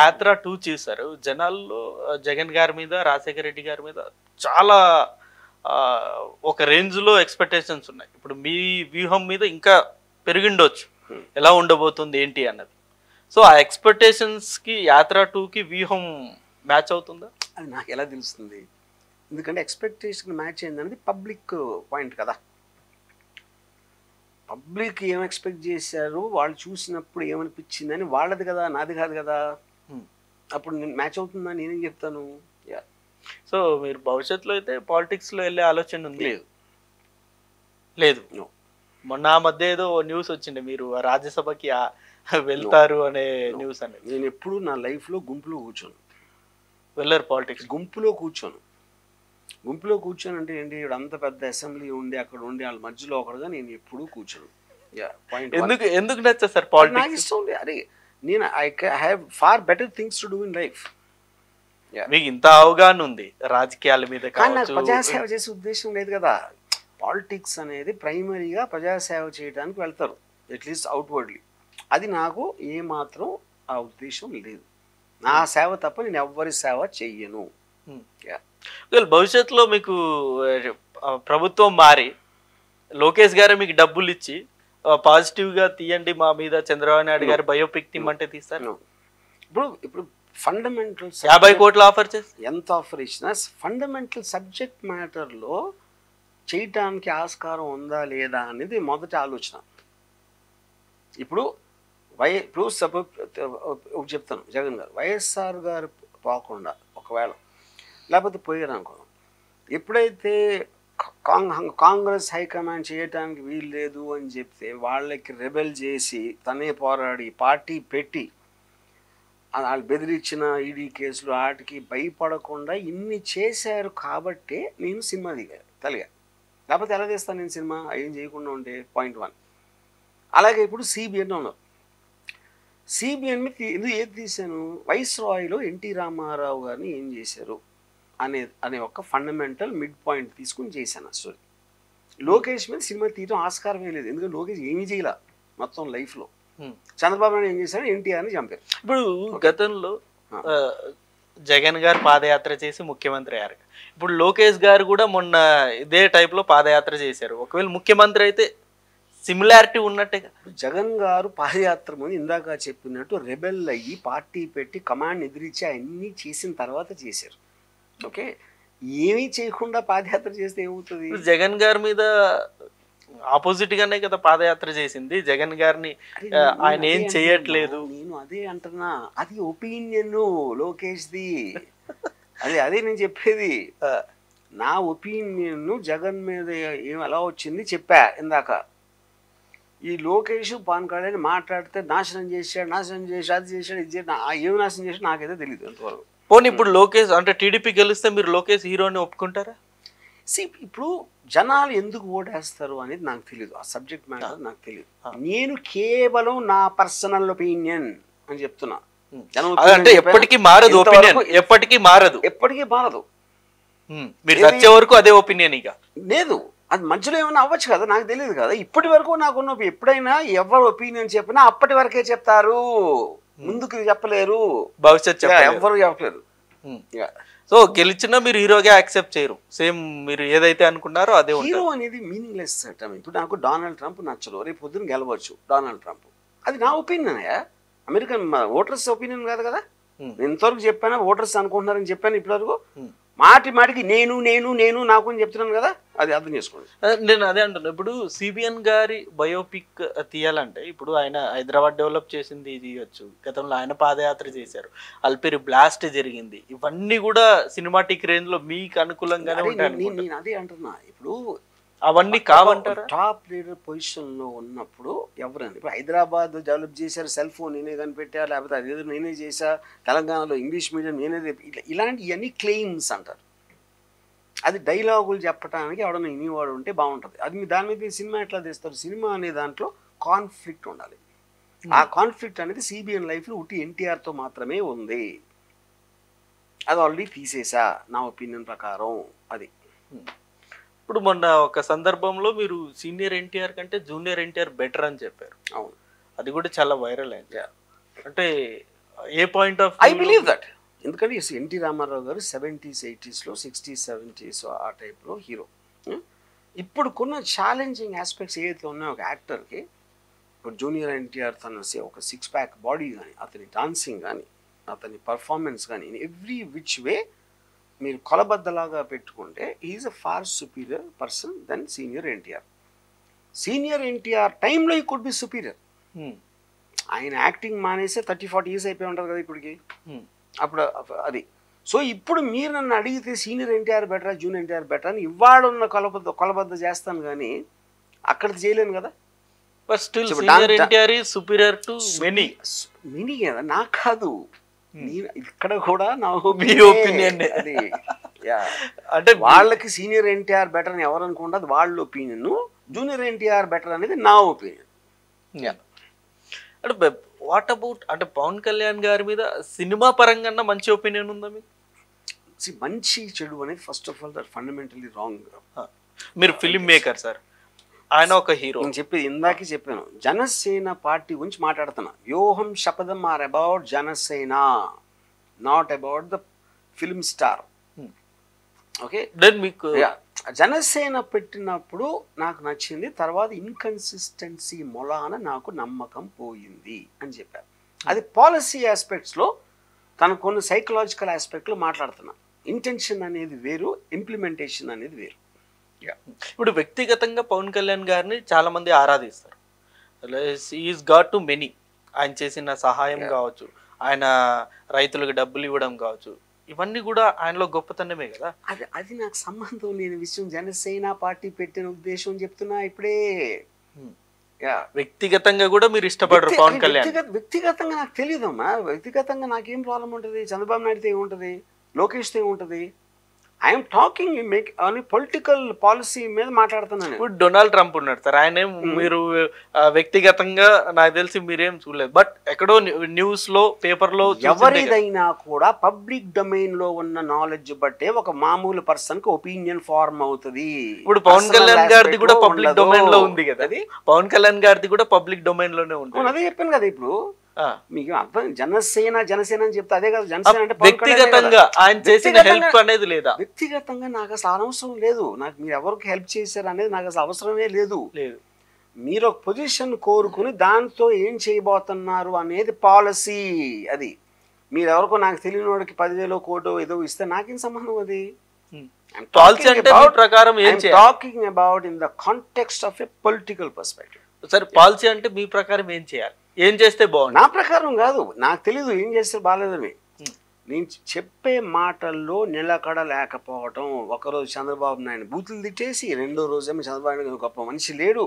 యాత్ర 2 చేశారు, జనాల్లో జగన్ గారి మీద, రాజశేఖర రెడ్డి గారి మీద చాలా ఒక రేంజ్లో ఎక్స్పెక్టేషన్స్ ఉన్నాయి. ఇప్పుడు మీ వ్యూహం మీద ఇంకా పెరిగిండొచ్చు ఎలా ఉండబోతుంది ఏంటి అన్నది. సో ఆ ఎక్స్పెక్టేషన్స్కి యాత్ర 2కి వ్యూహం మ్యాచ్ అవుతుందా? అది నాకు ఎలా తెలుస్తుంది? ఎందుకంటే ఎక్స్పెక్టేషన్ మ్యాచ్ అయిందనేది పబ్లిక్ పాయింట్ కదా. పబ్లిక్ ఏం ఎక్స్పెక్ట్ చేశారు, వాళ్ళు చూసినప్పుడు ఏమనిపించిందని వాళ్ళది కదా, నాది కాదు కదా. అప్పుడు నేను మ్యాచ్ అవుతుందా నేనేం చెప్తాను? సో మీరు భవిష్యత్తులో అయితే పాలిటిక్స్లో వెళ్ళే ఆలోచన ఉంది? లేదు. మొన్న ఆ మధ్య ఏదో న్యూస్ వచ్చింది మీరు రాజ్యసభకి వెళ్తారు అనే న్యూస్ అనేది. నేను ఎప్పుడు నా లైఫ్లో గుంపులో కూర్చోను. వెళ్ళారు పాలిటిక్స్? గుంపులో కూర్చోను. గుంపులో కూర్చొని అంటే ఏంటి, ఇప్పుడు అంత పెద్ద అసెంబ్లీ ఉండి అక్కడ ఉండి వాళ్ళ మధ్యలో ఒకడుగా నేను ఎప్పుడూ కూర్చోను. ఎందుకు నచ్చా సార్ పాలిటిక్స్? నాకు ఇష్టం ఉంది. అరే నేను I have far better things to do in life. మీకు ఇంత అవగాహన ఉంది రాజకీయాల మీద, కానీ నాకు ప్రజాసేవ చేసే ఉద్దేశం లేదు కదా. పాలిటిక్స్ అనేది ప్రైమరీగా ప్రజాసేవ చేయడానికి వెళ్తారు, అట్లీస్ట్ అవుట్వర్డ్లీ. అది నాకు ఏమాత్రం ఆ ఉద్దేశం లేదు. నా సేవ తప్ప నేను ఎవ్వరి సేవ చెయ్యను. భవిష్యత్తులో మీకు ప్రభుత్వం మారి లోకేష్ గారు మీకు డబ్బులు ఇచ్చి పాజిటివ్గా తీయండి మా మీద చంద్రబాబు నాయుడు గారి బయోపిక్ తీయమంటే తీస్తారు? ఇప్పుడు ఫండమెంటల్ 50 కోట్ల ఆఫర్ చేసి ఎంత ఆఫర్ ఇచ్చినా ఫండమెంటల్ సబ్జెక్ట్ మ్యాటర్లో చేయటానికి ఆస్కారం ఉందా లేదా అనేది మొదటి ఆలోచన. ఇప్పుడు సపోజ్ చెప్తాను, జగన్ గారు వైఎస్ఆర్ గారు పోకుండా ఒకవేళ లేకపోతే పోయారు అనుకో, ఎప్పుడైతే కాంగ్రెస్ హైకమాండ్ చేయటానికి వీలు లేదు అని చెప్తే వాళ్ళకి రెబెల్ చేసి తనే పోరాడి పార్టీ పెట్టి వాళ్ళు బెదిరించిన ఈడీ కేసులు వాటికి భయపడకుండా ఇన్ని చేశారు కాబట్టే నేను సినిమా తలిగా. లేకపోతే ఎలా చేస్తాను నేను సినిమా ఏం చేయకుండా ఉంటే? పాయింట్ 1. అలాగే ఇప్పుడు సిబిఎన్ ఉన్నారు. సిబిఎన్ మీద ఏది తీశాను, వైస్రాయ్లో ఎన్టీ రామారావు గారిని ఏం చేశారు అనే ఒక ఫండమెంటల్ మిడ్ పాయింట్ తీసుకుని చేశాను ఆ స్టోరీ. లోకేష్ మీద సినిమా తీయడం ఆస్కారమే లేదు, ఎందుకంటే లోకేష్ ఏమీ చేయలే మొత్తం లైఫ్లో. చంద్రబాబు నాయుడు ఏం చేశారు, ఎన్టీఆర్ని చంపారు. ఇప్పుడు గతంలో జగన్ గారు పాదయాత్ర చేసి ముఖ్యమంత్రి అయ్యారు. ఇప్పుడు లోకేష్ గారు కూడా మొన్న ఇదే టైప్లో పాదయాత్ర చేశారు. ఒకవేళ ముఖ్యమంత్రి అయితే సిమిలారిటీ ఉన్నట్టుగా. జగన్ గారు పాదయాత్ర ముందు ఇందాక చెప్పినట్టు రెబెల్ అయ్యి పార్టీ పెట్టి కమాండ్ ఎదిరించి అన్నీ చేసిన తర్వాత చేశారు. ఓకే, ఏమీ చేయకుండా పాదయాత్ర చేస్తే ఏమవుతుంది? జగన్ గారి మీద ఆపోజిట్ గానే కదా పాదయాత్ర చేసింది. జగన్ గారిని ఆయన ఏం చేయట్లేదు. నేను అదే అంటున్నా, అది ఒపీనియన్ లోకేష్ది. అదే నేను చెప్పేది. నా ఒపీనియన్ జగన్ మీద ఎలా వచ్చింది చెప్పా ఇందాక. ఈ లోకేష్ పవన్ కళ్యాణ్ మాట్లాడితే నాశనం చేశాడు అది చేశాడు ఇది చేశాడు, ఏమి నాశనం చేశాడు నాకైతే తెలియదు ఎంతవరకు. పోనీ ఇప్పుడు లోకేష్ అంటే టీడీపీ గెలిస్తే మీరు లోకేష్ హీరోని ఒప్పుకుంటారా? ఇప్పుడు జనాలు ఎందుకు ఓటేస్తారు అనేది నాకు తెలియదు, ఆ సబ్జెక్ట్ మ్యాటర్ నాకు తెలియదు. నేను కేవలం నా పర్సనల్ ఒపీనియన్ అని చెప్తున్నా. అంటే ఎప్పటికీ మారదు ఒపీనియన్, ఎప్పటికీ మారదు. మీరు వచ్చే వరకు అదే ఒపీనియన్ ఇక లేదు. అది మధ్యలో ఏమైనా అవ్వచ్చు కదా, నాకు తెలియదు కదా. ఇప్పటి వరకు నాకున్న ఎప్పుడైనా ఎవరు ఒపీనియన్ చెప్పినా అప్పటి వరకే చెప్తారు, ముందుకు చెప్పలేరు, భవిష్యత్ ఎవరు చెప్పలేరు. సో గెలిచినా మీరు హీరోగా యాక్సెప్ట్ చేయరు. సేమ్ మీరు ఏదైతే అనుకున్నారో అదే. హీరో అనేది మీనింగ్లెస్ టర్మ్. ఇప్పుడు నాకు డొనాల్డ్ ట్రంప్ నచ్చదు, రేపు పొద్దున గెలవచ్చు డొనాల్డ్ ట్రంప్, అది నా ఒపీనియన్. అమెరికన్ ఓటర్స్ ఒపీనియన్ కాదు కదా. నేను ఇంతవరకు చెప్పాను ఓటర్స్ అనుకుంటున్నారని చెప్పాను ఇప్పటివరకు. మాటికి నేను నాకు అని చెప్తున్నాను కదా, అది అర్థం చేసుకోండి. నేను అదే అంటున్నాను. ఇప్పుడు సిబిఎన్ గారి బయోపిక్ తీయాలంటే ఇప్పుడు ఆయన హైదరాబాద్ డెవలప్ చేసింది తీయచ్చు, గతంలో ఆయన పాదయాత్ర చేశారు, అల్పిరి బ్లాస్ట్ జరిగింది, ఇవన్నీ కూడా సినిమాటిక్ రేంజ్ లో మీకు అనుకూలంగానే ఉంటాయి. నేను అదే అంటున్నా. ఇప్పుడు అవన్నీ కావంటారా? టాప్ లీడర్ పొజిషన్ లో ఉన్నప్పుడు ఎవరైనా ఇప్పుడు హైదరాబాద్ డెవలప్ చేశారు, సెల్ ఫోన్ నేనే కనిపెట్టా, లేకపోతే అదేదో నేనే చేశా, తెలంగాణలో ఇంగ్లీష్ మీడియం నేనే, ఇలాంటివన్నీ క్లెయిమ్స్ అంటారు. అది డైలాగులు చెప్పడానికి ఎవడన్నా ఇనివాడు ఉంటే బాగుంటుంది. అది మీ దాని మీద సినిమా ఎట్లా తీస్తారు? సినిమా అనే దాంట్లో కాన్ఫ్లిక్ట్ ఉండాలి. ఆ కాన్ఫ్లిక్ట్ అనేది సిబిఎన్ లైఫ్లో ఉట్టి ఎన్టీఆర్తో మాత్రమే ఉంది. అది ఆల్రెడీ తీసేసా నా ఒపీనియన్ ప్రకారం. అది ఇప్పుడు మొన్న ఒక సందర్భంలో మీరు సీనియర్ ఎన్టీఆర్ కంటే జూనియర్ ఎన్టీఆర్ బెటర్ అని చెప్పారు. అవును, అది కూడా చాలా వైరల్ అయింది. అంటే a point of I believe that. ఎందుకంటే NT Rama Rao garu 70s 80sలో 60s 70s ఆ టైప్లో హీరో. ఇప్పుడు కొన్న ఛాలెంజింగ్ ఆస్పెక్ట్స్ ఏదైతే ఉన్నాయో ఒక యాక్టర్కి, ఇప్పుడు జూనియర్ ఎన్టీఆర్ తన ఒక 6 pack బాడీ కానీ, అతని డాన్సింగ్ కానీ, అతని పర్ఫార్మెన్స్ కానీ, ఇన్ ఎవ్రీ విచ్ వే మీరు కొలబద్దలాగా పెట్టుకుంటే is a far superior person then senior NTR. Senior NTR టైంలో ఈ కుడ్ బి సుపీరియర్. ఆయన యాక్టింగ్ మానేసే 30-40 years అయిపోయి ఉంటారు కదా ఇప్పటికి. అప్పుడు అది. సో ఇప్పుడు మీరు నన్ను అడిగితే సీనియర్ ఎన్టీఆర్ బెటరా జూనియర్ ఎన్టీఆర్ బెటర్ అని ఇవాళ ఉన్న కొలబద్ద చేస్తాను, కానీ అక్కడ చేయలేను కదా. But still senior NTR is superior to many కదా, నాకు కాదు. నేను ఇక్కడ కూడా నా ఒపీనియన్. అది అంటే వాళ్ళకి సీనియర్ ఎన్టీఆర్ బెటర్ అని ఎవరు అనుకుంటారు, వాళ్ళ ఒపీనియన్. జూనియర్ ఎన్టీఆర్ బెటర్ అనేది నా ఒపీనియన్. అంటే వాట్ అబౌట్ అంటే పవన్ కళ్యాణ్ గారి మీద సినిమా పరంగా మంచి ఒపీనియన్ ఉందా మీకు? మంచి చెడు అనేది first of all that fundamentally wrong. మీరు ఫిల్మ్ మేకర్ సార్, ఆయన ఒక హీరో. నేను చెప్పేది ఇందాకే చెప్పాను, జనసేన పార్టీ గురించి మాట్లాడుతున్నా. Vyuham Shapatham are about Janasena, not about the film star. Okay, మీకు జనసేన పెట్టినప్పుడు నాకు నచ్చింది, తర్వాత ఇన్కన్సిస్టెన్సీ మొలాన నాకు నమ్మకం పోయింది అని చెప్పారు. అది పాలసీ ఆస్పెక్ట్స్లో తనకు కొన్ని సైకలాజికల్ ఆస్పెక్ట్లో మాట్లాడుతున్నా. ఇంటెన్షన్ అనేది వేరు, ఇంప్లిమెంటేషన్ అనేది వేరు. ఇప్పుడు వ్యక్తిగతంగా పవన్ కళ్యాణ్ గారిని చాలా మంది ఆరాధిస్తారు. Is got to many. ఆయన చేసిన సహాయం కావచ్చు, ఆయన రైతులకు డబ్బులు ఇవ్వడం కావచ్చు, ఇవన్నీ కూడా ఆయనలో గొప్పతనమే కదా. అది నాకు సంబంధం లేని విషయం. జనసేన పార్టీ పెట్టిన ఉద్దేశం చెప్తున్నా ఇప్పుడే. వ్యక్తిగతంగా కూడా మీరు ఇష్టపడరు పవన్ కళ్యాణ్? వ్యక్తిగతంగా నాకు తెలియదమ్మా. వ్యక్తిగతంగా నాకేం ప్రాబ్లం ఉంటుంది? చంద్రబాబు నాయుడుతో ఏముంటుంది, లోకేష్తో ఏముంటుంది? ఐఎమ్ టాకింగ్ అని పొలిటికల్ పాలసీ మీద మాట్లాడుతున్నాను. ఇప్పుడు డొనాల్డ్ ట్రంప్ ఉన్నాడు సార్, ఆయన మీరు వ్యక్తిగతంగా నాకు తెలిసి మీరేం చూడలేదు, బట్ ఎక్కడో న్యూస్ లో పేపర్ లో ఎవరిదైనా కూడా పబ్లిక్ డొమైన్ లో ఉన్న నాలెడ్జ్ బట్టే ఒక మామూలు పర్సన్ కి ఒపీనియన్ ఫార్మ్ అవుతుంది. ఇప్పుడు పవన్ కళ్యాణ్ గారిది కూడా పబ్లిక్ డొమైన్ లో ఉంది కదా, అది పవన్ కళ్యాణ్ గారిది కూడా పబ్లిక్ డొమైన్ లోనే ఉంటుంది. అదే చెప్పాను కదా. ఇప్పుడు మీకు అర్థం, జనసేన అని చెప్తే అదే కదా జనసేన అంటే. వ్యక్తిగతంగా ఆయన చేసిన హెల్ప్ అనేది లేదా? వ్యక్తిగతంగా నాకు అసలు అనవసరం లేదు. నాకు మీరు ఎవరికి హెల్ప్ చేశారు అనేది నాకు అసలు అవసరమే లేదు. మీరు ఒక పొజిషన్ కోరుకుని దాంతో ఏం చేయబోతున్నారు అనేది పాలసీ. అది మీరు ఎవరికో నాకు తెలియని వాడికి 10,000 కోటో ఏదో ఇస్తే నాకేం సంబంధం అది. పాలసీ అంటే మీ ప్రకారం ఏం చేయాలి? Talking about in the context of a political perspective. సరే, పాలసీ అంటే మీ ప్రకారం ఏం చేయాలి, ఏం చేస్తే బాగుంది? నా ప్రకారం కాదు, నాకు తెలీదు ఏం చేస్తే బాగాలేదని. నేను చెప్పే మాటల్లో నిలకడ లేకపోవటం. ఒకరోజు చంద్రబాబు నాయుడు బూతులు తిట్టేసి రెండో రోజేమో చంద్రబాబు నాయుడు గొప్ప మనిషి లేడు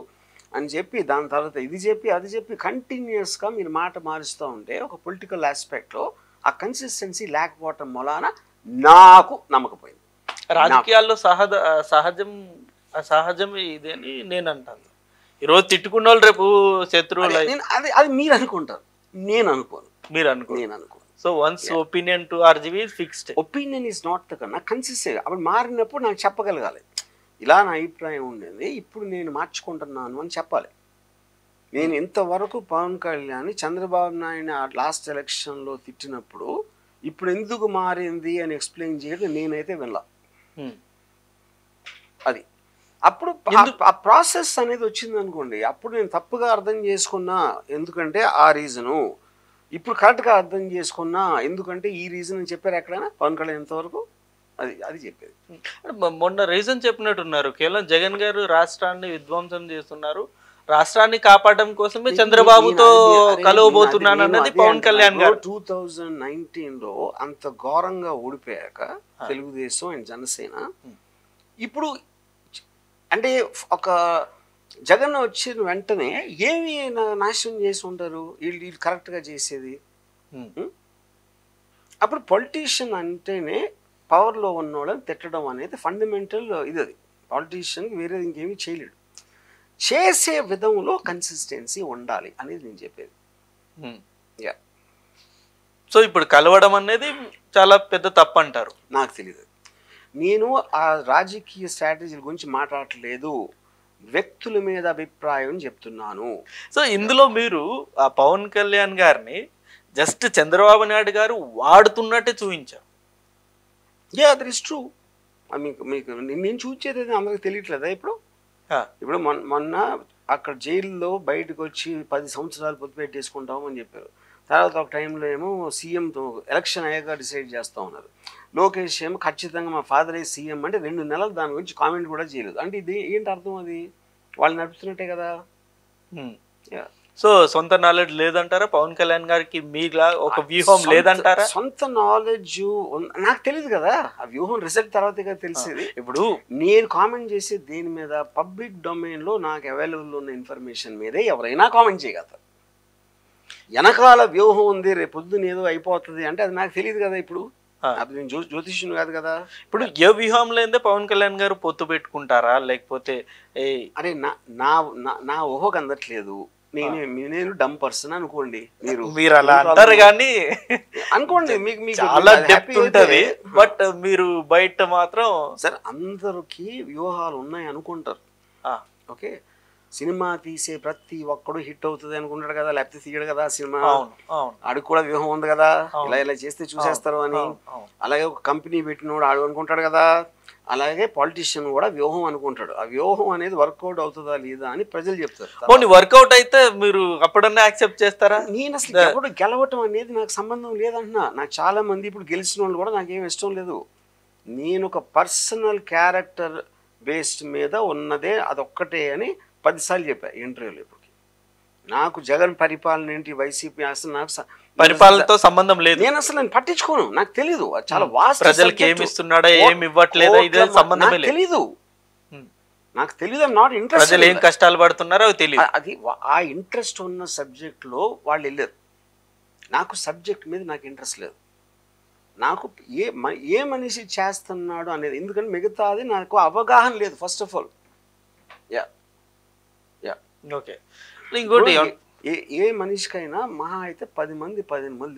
అని చెప్పి దాని తర్వాత ఇది చెప్పి అది చెప్పి కంటిన్యూస్గా మీరు మాట మారుస్తూ ఉంటే ఒక పొలిటికల్ ఆస్పెక్ట్లో ఆ కన్సిస్టెన్సీ లేకపోవటం మూలాన నాకు నమ్మకపోయింది. రాజకీయాల్లో సహజం ఇది అని నేను అంటాను. ఈరోజు తిట్టుకున్న వాళ్ళు రేపు శత్రువులు. అది మీరు అనుకుంటారు, నేను అనుకోను. మీరు అనుకో. So once opinion to RGV fixed. Opinion is not the కన్నా కన్సిస్టెంట్. అప్పుడు మారినప్పుడు నాకు చెప్పగలగాలి, ఇలా నా అభిప్రాయం ఉండేది, ఇప్పుడు నేను మార్చుకుంటున్నాను అని చెప్పాలి. నేను ఇంతవరకు పవన్ కళ్యాణ్ చంద్రబాబు నాయుడు లాస్ట్ ఎలక్షన్లో తిట్టినప్పుడు ఇప్పుడు ఎందుకు మారింది అని ఎక్స్ప్లెయిన్ చేయడం నేనైతే వినలా. అది అప్పుడు ఆ ప్రాసెస్ అనేది వచ్చింది అనుకోండి, అప్పుడు నేను తప్పుగా అర్థం చేసుకున్నా ఎందుకంటే ఆ రీజను, ఇప్పుడు కరెక్ట్గా అర్థం చేసుకున్నా ఎందుకంటే ఈ రీజన్ అని చెప్పారు ఎక్కడైనా పవన్ కళ్యాణ్ ఇంతవరకు. అది చెప్పేది. మొన్న రీజన్ చెప్పినట్టున్నారు, కేవలం జగన్ గారు రాష్ట్రాన్ని విధ్వంసం చేస్తున్నారు, రాష్ట్రాన్ని కాపాడడం కోసమే చంద్రబాబుతో కలవబోతున్నాను అన్నది పవన్ కళ్యాణ్ గారు. 2019లో అంత ఘోరంగా ఓడిపోయాక తెలుగుదేశం అండ్ జనసేన ఇప్పుడు అంటే ఒక జగన్ వచ్చిన వెంటనే ఏమి నాశనం చేసి ఉంటారు వీళ్ళు కరెక్ట్గా చేసేది. అప్పుడు పొలిటీషియన్ అంటేనే పవర్లో ఉన్నోళ్ళని తిట్టడం అనేది ఫండమెంటల్ ఇది. అది పాలిటీషియన్కి వేరేది ఇంకేమీ చేయలేడు. చేసే విధంలో కన్సిస్టెన్సీ ఉండాలి అనేది నేను చెప్పేది. సో ఇప్పుడు కలవడం అనేది చాలా పెద్ద తప్పు అంటారు. నాకు తెలియదు, నేను ఆ రాజకీయ స్ట్రాటజీల గురించి మాట్లాడట్లేదు, వ్యక్తుల మీద అభిప్రాయం చెప్తున్నాను. సో ఇందులో మీరు ఆ పవన్ కళ్యాణ్ గారిని జస్ట్ చంద్రబాబు నాయుడు గారు వాడుతున్నట్టే చూపించారు. That is true. మీకు నేను చూసేది అందరికి తెలియట్లేదా? ఇప్పుడు మొన్న అక్కడ జైల్లో బయటకు వచ్చి 10 సంవత్సరాలు పొత్తు పెట్టేసుకుంటాం అని చెప్పారు. తర్వాత ఒక టైంలో ఏమో సీఎంతో ఎలక్షన్ అయ్యాక డిసైడ్ చేస్తూ ఉన్నారు. లోకేష్ ఏమో ఖచ్చితంగా మా ఫాదర్ సీఎం అంటే 2 నెలలు దాని గురించి కామెంట్ కూడా చేయలేదు. అంటే ఇది ఏంటి అర్థం? అది వాళ్ళు నడుపుతున్నట్టే కదా. సో సొంత నాలెడ్జ్ లేదంటారా పవన్ కళ్యాణ్ గారికి? మీలా ఒక వ్యూహం లేదంటారా? సొంత నాలెడ్జ్ నాకు తెలియదు కదా, ఆ వ్యూహం రిజల్ట్ తర్వాతే కదా తెలిసేది. ఇప్పుడు నేను కామెంట్ చేసే దేని మీద పబ్లిక్ డొమైన్లో నాకు అవైలబుల్ ఉన్న ఇన్ఫర్మేషన్ మీదే ఎవరైనా కామెంట్ చేయగలుగుతారు. వెనకాల వ్యూహం ఉంది, రేపు పొద్దున ఏదో అయిపోతుంది అంటే అది నాకు తెలియదు కదా. ఇప్పుడు అది నేను జ్యోతిష్యుని కాదు కదా. ఇప్పుడు ఏ వ్యూహం లేదే పవన్ కళ్యాణ్ గారు పొత్తు పెట్టుకుంటారా లేకపోతే? అరే నా ఊహకు అందట్లేదు, నేను డమ్ పర్సన్ అనుకోండి. మీరు అలా అంటారు కానీ అనుకోండి, మీకు చాలా డెప్త్ ఉంటది. బట్ మీరు బయట మాత్రం సరే అందరికి వ్యూహాలు ఉన్నాయి అనుకుంటారు. ఓకే, సినిమా తీసే ప్రతి ఒక్కడు హిట్ అవుతుంది అనుకుంటాడు కదా, లేకపోతే తీయడు కదా సినిమా. ఆడికి కూడా వ్యూహం ఉంది కదా, ఇలా చేస్తే చూసేస్తారు అని. అలాగే ఒక కంపెనీ పెట్టినోడు ఆడు అనుకుంటాడు కదా, అలాగే పాలిటిషియన్ కూడా వ్యూహం అనుకుంటాడు. ఆ వ్యూహం అనేది వర్కౌట్ అవుతుందా లేదా అని ప్రజలు చెప్తారు. వర్కౌట్ అయితే మీరు అప్పుడన్నా యాక్సెప్ట్ చేస్తారా? నేను అసలు ఎప్పుడు గెలవటం అనేది నాకు సంబంధం లేదంటున్నా. నాకు చాలా మంది ఇప్పుడు గెలిచిన వాళ్ళు కూడా నాకేం ఇష్టం లేదు. నేను ఒక పర్సనల్ క్యారెక్టర్ బేస్డ్ మీద ఉన్నదే అదొక్కటే అని 10 సార్లు చెప్పా ఇంటర్వ్యూలో. ఇప్పటికి నాకు జగన్ పరిపాలన ఏంటి, వైసీపీ అసలు నాకు పరిపాలనతో సంబంధం లేదు. నేను అసలు నేను పట్టించుకోను, నాకు తెలీదు. చాలా వాస్తవ ప్రజలకి ఏమి ఇస్తున్నాడా ఏమి ఇవ్వట్లేదా ఇదే సంబంధమే తెలీదు. నాకు తెలీదు, ఐఎమ్ నాట్ ఇంట్రెస్ట్. ప్రజలు ఏం కష్టాలు పడుతున్నారో తెలియదు. అది ఆ ఇంట్రెస్ట్ ఉన్న సబ్జెక్ట్లో వాళ్ళు వెళ్ళారు. నాకు సబ్జెక్ట్ మీద నాకు ఇంట్రెస్ట్ లేదు. నాకు ఏ మనిషి చేస్తున్నాడు అనేది, ఎందుకంటే మిగతాది నాకు అవగాహన లేదు ఫస్ట్ ఆఫ్ ఆల్. ఓకే, ఇంకోటి ఏ మనిషికైనా మహా అయితే 10 మంది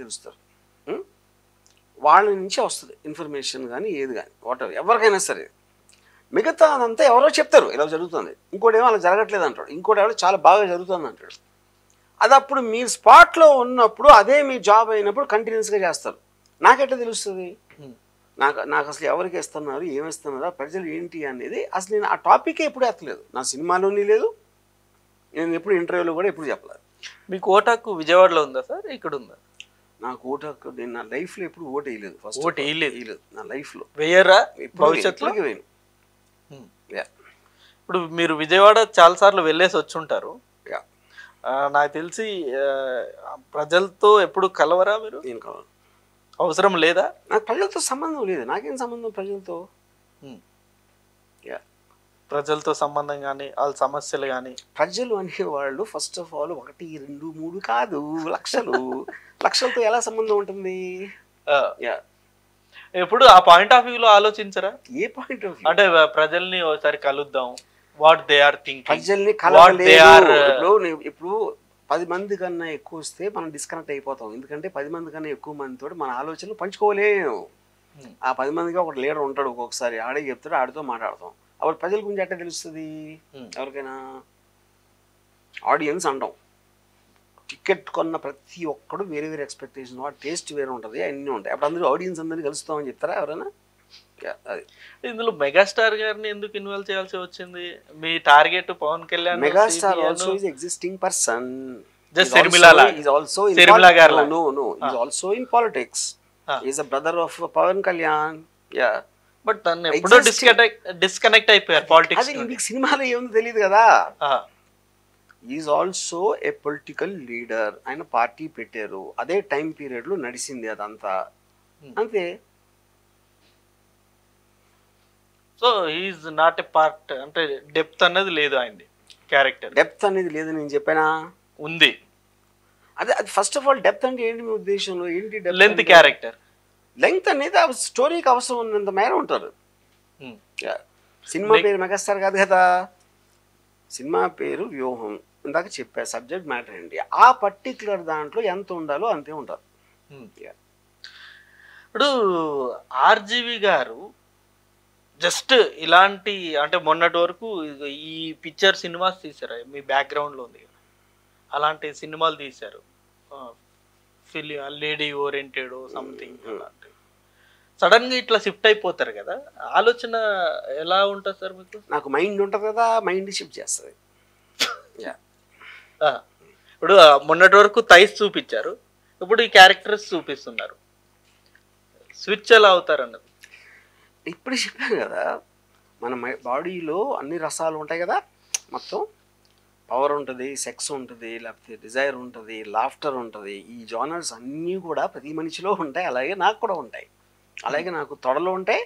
తెలుస్తారు. వాళ్ళ నుంచే వస్తుంది ఇన్ఫర్మేషన్ కానీ ఏది కానీ వాటర్ ఎవరికైనా సరే. మిగతా అదంతా ఎవరో చెప్తారు ఇలా జరుగుతుంది, ఇంకోటేమో అలా జరగట్లేదు అంటాడు, ఇంకోటి ఎవరో చాలా బాగా జరుగుతుంది అంటాడు. అది అప్పుడు మీరు స్పాట్లో ఉన్నప్పుడు అదే మీ జాబ్ అయినప్పుడు కంటిన్యూస్గా చేస్తారు. నాకెట్లా తెలుస్తుంది? నాకు అసలు ఎవరికి ఇస్తున్నారు, ఏమిస్తున్నారా, ప్రజలు ఏంటి అనేది అసలు నేను ఆ టాపికే ఎప్పుడు ఎత్తలేదు. నా సినిమాలోని లేదు, నేను ఎప్పుడు ఇంటర్వ్యూలో కూడా ఎప్పుడు చెప్పలేదు. మీకు ఓటాకు విజయవాడలో ఉందా సార్, ఇక్కడ ఉందా? నాకు ఓటు హక్కు నేను నా లైఫ్లో ఎప్పుడు ఓటు వేయలేదు. ఫస్ట్ ఓటు వేయలేదు నా లైఫ్లో. వేయరా భవిష్యత్తులో భవిష్యత్తులో? వేయను. ఇప్పుడు మీరు విజయవాడ చాలా సార్లు వెళ్ళేసి వచ్చుంటారు. యా, నాకు తెలిసి ప్రజలతో ఎప్పుడు కలవరా మీరు? నేను కావాలి. అవసరం లేదా? నాకు ప్రజలతో సంబంధం లేదు. నాకేం సంబంధం ప్రజలతో? యా, ప్రజలతో సంబంధం కానీ వాళ్ళ సమస్యలు కానీ. ప్రజలు అనేవాళ్ళు ఫస్ట్ ఆఫ్ ఆల్ 1, 2, 3 కాదు, లక్షలు. లక్షలతో ఎలా సంబంధం ఉంటుంది? యా, ఎప్పుడు ఆ పాయింట్ ఆఫ్ వ్యూలో ఆలోచించరా? ఏ పాయింట్ ఆఫ్ అంటే ప్రజల్ని ఒకసారి కలుద్దాం, వాట్ దే ఆర్ థింకింగ్. ప్రజల్ని కలవలేదు. ఇప్పుడు 10 మంది కన్నా ఎక్కువ వస్తే మనం డిస్కనెక్ట్ అయిపోతాం. ఎందుకంటే 10 మంది కన్నా ఎక్కువ మందితో మన ఆలోచనలు పంచుకోలేము. ఆ 10 మందిగా ఒక లీడర్ ఉంటాడు, ఒక్కొక్కసారి ఆడే చెప్తాడు, ఆడితో మాట్లాడతాం. అప్పుడు ప్రజల గురించి ఎట్లా తెలుస్తుంది ఎవరికైనా? ఆడియన్స్ అంటాం. టికెట్ కొన్న ప్రతి ఒక్కడు వేరే వేరే ఎక్స్పెక్టేషన్, వాడు టేస్ట్ వేరే ఉంటుంది, అన్నీ ఉంటాయి. అప్పుడు అందరూ ఆడియన్స్ అందరినీ కలుస్తామని చెప్తారా ఎవరైనా? అది ఇందులో మెగాస్టార్ గారిని ఎందుకు ఇన్వాల్వ్ చేయాల్సి వచ్చింది? మీ target Pawan Kalyan. Megastar also is existing person. Just Sirmila గారు. No, he's also in politics. He's a brother of Pawan Kalyan. Yeah. But తను ఎప్పుడో డిస్కనెక్ట్ అయిపోయారు పాలిటిక్స్. అది మీకు సినిమాలో ఏముందో తెలియదు కదా. Is also a political leader. ఆయన పార్టీ పెట్టారు, అదే టైం పీరియడ్ లో నడిచింది అదంతా, అంతే. So is not a part, అంటే డెప్త్ అన్నది లేదు ఆయనది, క్యారెక్టర్ డెప్త్ అనేది లేదు. నేను చెప్పానా? ఉంది. అదే అది ఫస్ట్ ఆఫ్ ఆల్ డెప్త్ అంటే ఏంటి మీ ఉద్దేశంలో? ఏంటి లెంత్ క్యారెక్టర్? లెంగ్త్ అనేది ఆ స్టోరీకి అవసరం ఉన్నంత మేర ఉంటారు. సినిమా పేరు మెగాస్టార్ కాదు కదా, సినిమా పేరు వ్యూహం. ఇందాక చెప్పా సబ్జెక్ట్ మ్యాటర్ ఏంటి, ఆ పర్టికులర్ దాంట్లో ఎంత ఉండాలో అంతే ఉంటారు. ఇప్పుడు ఆర్జీవి గారు జస్ట్ ఇలాంటి, అంటే మొన్నటి వరకు ఈ పిక్చర్ సినిమాస్ తీసారు, మీ బ్యాక్గ్రౌండ్లో ఉంది కదా, అలాంటి సినిమాలు తీశారు, లేడీ ఓరియంటెడ్ సంథింగ్. సడన్ గా ఇట్లా షిఫ్ట్ అయిపోతారు కదా, ఆలోచన ఎలా ఉంటుంది సార్ మీకు? నాకు మైండ్ ఉంటుంది కదా, మైండ్ షిఫ్ట్ చేస్తుంది. ఇప్పుడు మొన్నటి వరకు థైస్ చూపించారు, ఇప్పుడు ఈ క్యారెక్టర్స్ చూపిస్తున్నారు, స్విచ్ ఎలా అవుతారు అన్నది. ఇప్పుడు చెప్పాను కదా, మన బాడీలో అన్ని రసాలు ఉంటాయి కదా, మొత్తం పవర్ ఉంటుంది, సెక్స్ ఉంటుంది, లేకపోతే డిజైర్ ఉంటుంది, లాఫ్టర్ ఉంటుంది. ఈ జానర్స్ అన్నీ కూడా ప్రతి మనిషిలో ఉంటాయి, అలాగే నాకు కూడా ఉంటాయి. అలాగే నాకు తొడలో ఉంటాయి,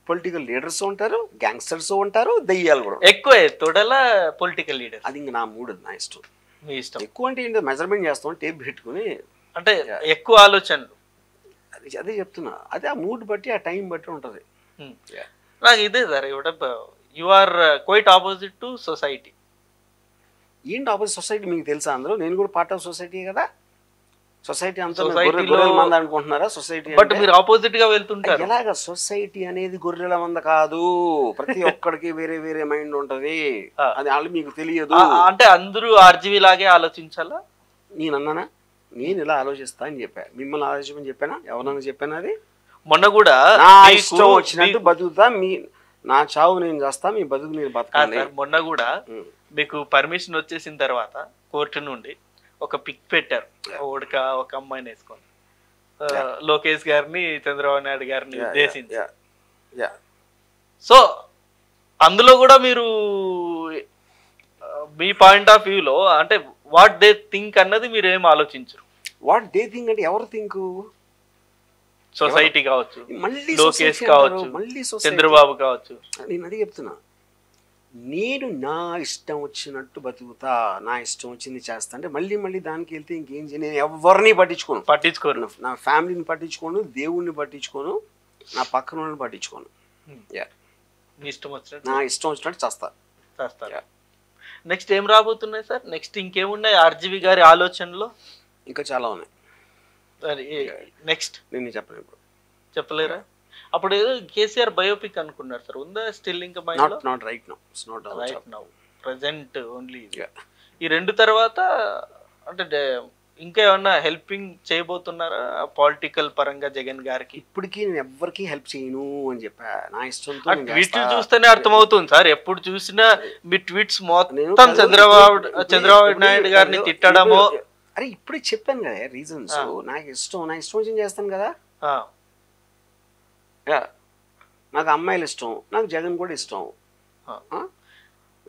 పొలిటికల్ లీడర్స్ ఉంటారు, గ్యాంగ్స్టర్స్ ఉంటారు, దెయ్యాలు కూడా. ఎక్కువ తొడల పొలిటికల్ లీడర్, అది ఇంక నా మూడ్, నా ఇష్టం. మీ ఇష్టం. ఎక్కువ అంటే ఏంటో మెజర్మెంట్ చేస్తాం, టేప్ పెట్టుకుని, అంటే ఎక్కువ ఆలోచనలు. అదే చెప్తున్నా, అదే ఆ మూడ్ బట్టి, ఆ టైం బట్టి ఉంటుంది. నాకు ఇదే sir, you are quite opposite to society. ఏంటి ఆపోజిట్? సొసైటీ మీకు తెలుసా? అందులో నేను కూడా పార్ట్ ఆఫ్ సొసైటీ కదా. సొసైటీ అంతా మంద అనుకుంటున్నారా? సొసైటీ బట్ మీరు ఆపోజిట్ గా వెళ్తుంటారు. ఎలాగా? సొసైటీ అనేది గొర్రెల మంద కాదు, ప్రతి ఒక్కడికి వేరే వేరే మైండ్ ఉంటది, అది వాళ్ళు మీకు తెలియదు. అంటే అందరూ ఆర్జీవి లాగే ఆలోచించాలా? నేను అన్నానా? నేను ఇలా ఆలోచిస్తా అని చెప్పా, మిమ్మల్ని ఆలోచించమని చెప్పానా? ఎవరన్నా చెప్పానా? అది మొన్న కూడా నా ఇష్టం వచ్చినట్టు బతుకుతా, నా చావు నేను చేస్తా, మీ బతుకు మీరు బతకండి. మొన్న కూడా మీకు పర్మిషన్ వచ్చేసిన తర్వాత కోర్టు నుండి ఒక పిక్ పెట్టారు, ఒక అమ్మాయిని వేసుకొని, లోకేష్ గారిని, చంద్రబాబు నాయుడు గారిని ఉద్దేశించి. సో అందులో కూడా మీరు మీ పాయింట్ ఆఫ్ వ్యూలో, అంటే వాట్ దే థింక్ అన్నది మీరు ఏం ఆలోచించరు. వాట్ దే థింక్ అంటే ఎవరు థింక్? సొసైటీ కావచ్చు, మళ్ళీ లోకేష్ కావచ్చు, మళ్ళీ చంద్రబాబు కావచ్చు. నేను అది చెప్తున్నా, నేను నా ఇష్టం వచ్చినట్టు బతుకుతా, నా ఇష్టం వచ్చింది చేస్తా అంటే మళ్ళీ మళ్ళీ దానికి వెళ్తే ఇంకేం చేయను. నేను ఎవరిని పట్టించుకోను, నా ఫ్యామిలీని పట్టించుకోను, దేవుణ్ణి పట్టించుకోను, నా పక్కన వాళ్ళని పట్టించుకోను. నా ఇష్టం వచ్చినట్టు చేస్తా. నెక్స్ట్ ఏం రాబోతున్నాయి సార్? నెక్స్ట్ ఇంకేమున్నాయి ఆర్జీవి గారి ఆలోచనలో? ఇంకా చాలా ఉన్నాయి. నెక్స్ట్ నేను చెప్పలేను, ఇప్పుడు చెప్పలేరా? అప్పుడు ఏదో కేసీఆర్ బయోపిక్ అనుకున్నారు సార్, ఉందా స్టిల్ ఇంకా రైట్ నౌ ప్రెజెంట్ ఓన్లీ. ఈ రెండు తర్వాత అంటే ఇంకా ఏమన్నా హెల్పింగ్ చేయబోతున్నారా పొలిటికల్ పరంగా జగన్ గారికి? ఇప్పటికీ నేను ఎవ్వరికి హెల్ప్ చేయను అని చెప్పా. నా ఇష్టంతో నేను ట్వీట్లు చేస్తా. చూస్తేనే అర్థమవుతుంది సార్. ఎప్పుడు చూసినా మీ ట్వీట్స్ నేను మొత్తం చంద్రబాబు నాయుడు గారిని తిట్టడము. అరే ఇప్పుడే చెప్పాను కదా రీజన్స్. నాకు ఇష్టం, నా ఇష్టం వచ్చి చేస్తాను కదా. నాకు అమ్మాయిలు ఇష్టం, నాకు జగన్ కూడా ఇష్టం,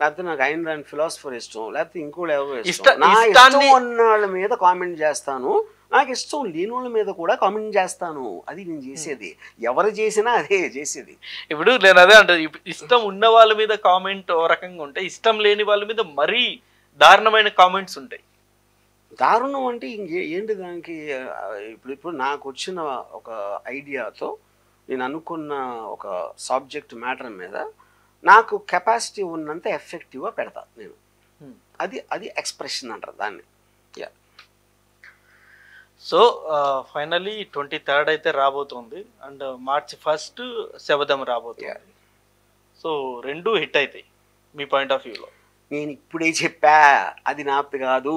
లేకపోతే నాకు ఆయన దాని ఫిలాసఫర్ ఇష్టం, లేకపోతే ఇంకోటి ఎవరో ఇష్టం. నా ఇష్టం ఉన్న వాళ్ళ మీద కామెంట్ చేస్తాను, నాకు ఇష్టం లేని వాళ్ళ మీద కూడా కామెంట్ చేస్తాను. అది నేను చేసేది. ఎవరు చేసినా అదే చేసేది. ఇప్పుడు నేను అదే అంటే ఇష్టం ఉన్న వాళ్ళ మీద కామెంట్ ఓ రకంగా ఉంటాయి, ఇష్టం లేని వాళ్ళ మీద మరీ దారుణమైన కామెంట్స్ ఉంటాయి. దారుణం అంటే ఏంటి దానికి? ఇప్పుడు నాకు వచ్చిన ఒక ఐడియాతో నేను అనుకున్న ఒక సబ్జెక్ట్ మ్యాటర్ మీద నాకు కెపాసిటీ ఉన్నంత ఎఫెక్టివ్గా పెడతా నేను. అది ఎక్స్ప్రెషన్ అంటారు దాన్ని. సో ఫైనలీ 23rd అయితే రాబోతుంది, అండ్ March 1st శబదం రాబోతుంది. సో రెండు హిట్ అవుతాయి మీ పాయింట్ ఆఫ్ వ్యూలో? నేను ఇప్పుడే చెప్పా, అది నాది కాదు.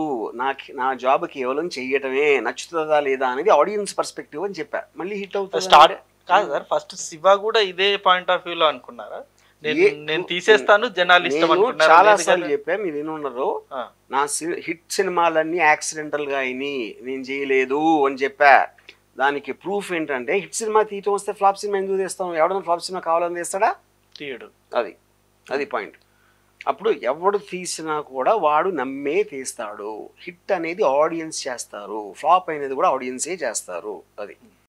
నా జాబ్ కేవలం చెయ్యటమే, నచ్చుతుందా లేదా అనేది ఆడియన్స్ పర్స్పెక్టివ్ అని చెప్పా. మళ్ళీ హిట్ అవుతుంది స్టార్ట్ కాదు సార్. ఫస్ట్ శివ కూడా ఇదే పాయింట్ ఆఫ్ వ్యూలో అనుకున్నారా? నేను తీసేస్తాను, జనాలు ఇష్టం అనుకున్నారు. చాలా సార్లు చెప్పా, మీరు ఏమన్నారు, నా హిట్ సినిమాలన్నీ యాక్సిడెంటల్ గా అయినాయి, నేను చేయలేదు అని చెప్పా. దానికి ప్రూఫ్ ఏంటంటే హిట్ సినిమా తీయటం వస్తే ఫ్లాప్ సినిమా ఎందుకు తీస్తాం? ఎవడన్నా ఫ్లాప్ సినిమా కావాలని తీస్తాడా? తీయడు. అది పాయింట్. అప్పుడు ఎవడు తీసినా కూడా వాడు నమ్మే తీస్తాడు. హిట్ అనేది ఆడియన్స్ చేస్తారు, ఫ్లాప్ అనేది కూడా ఆడియన్సే చేస్తారు. అది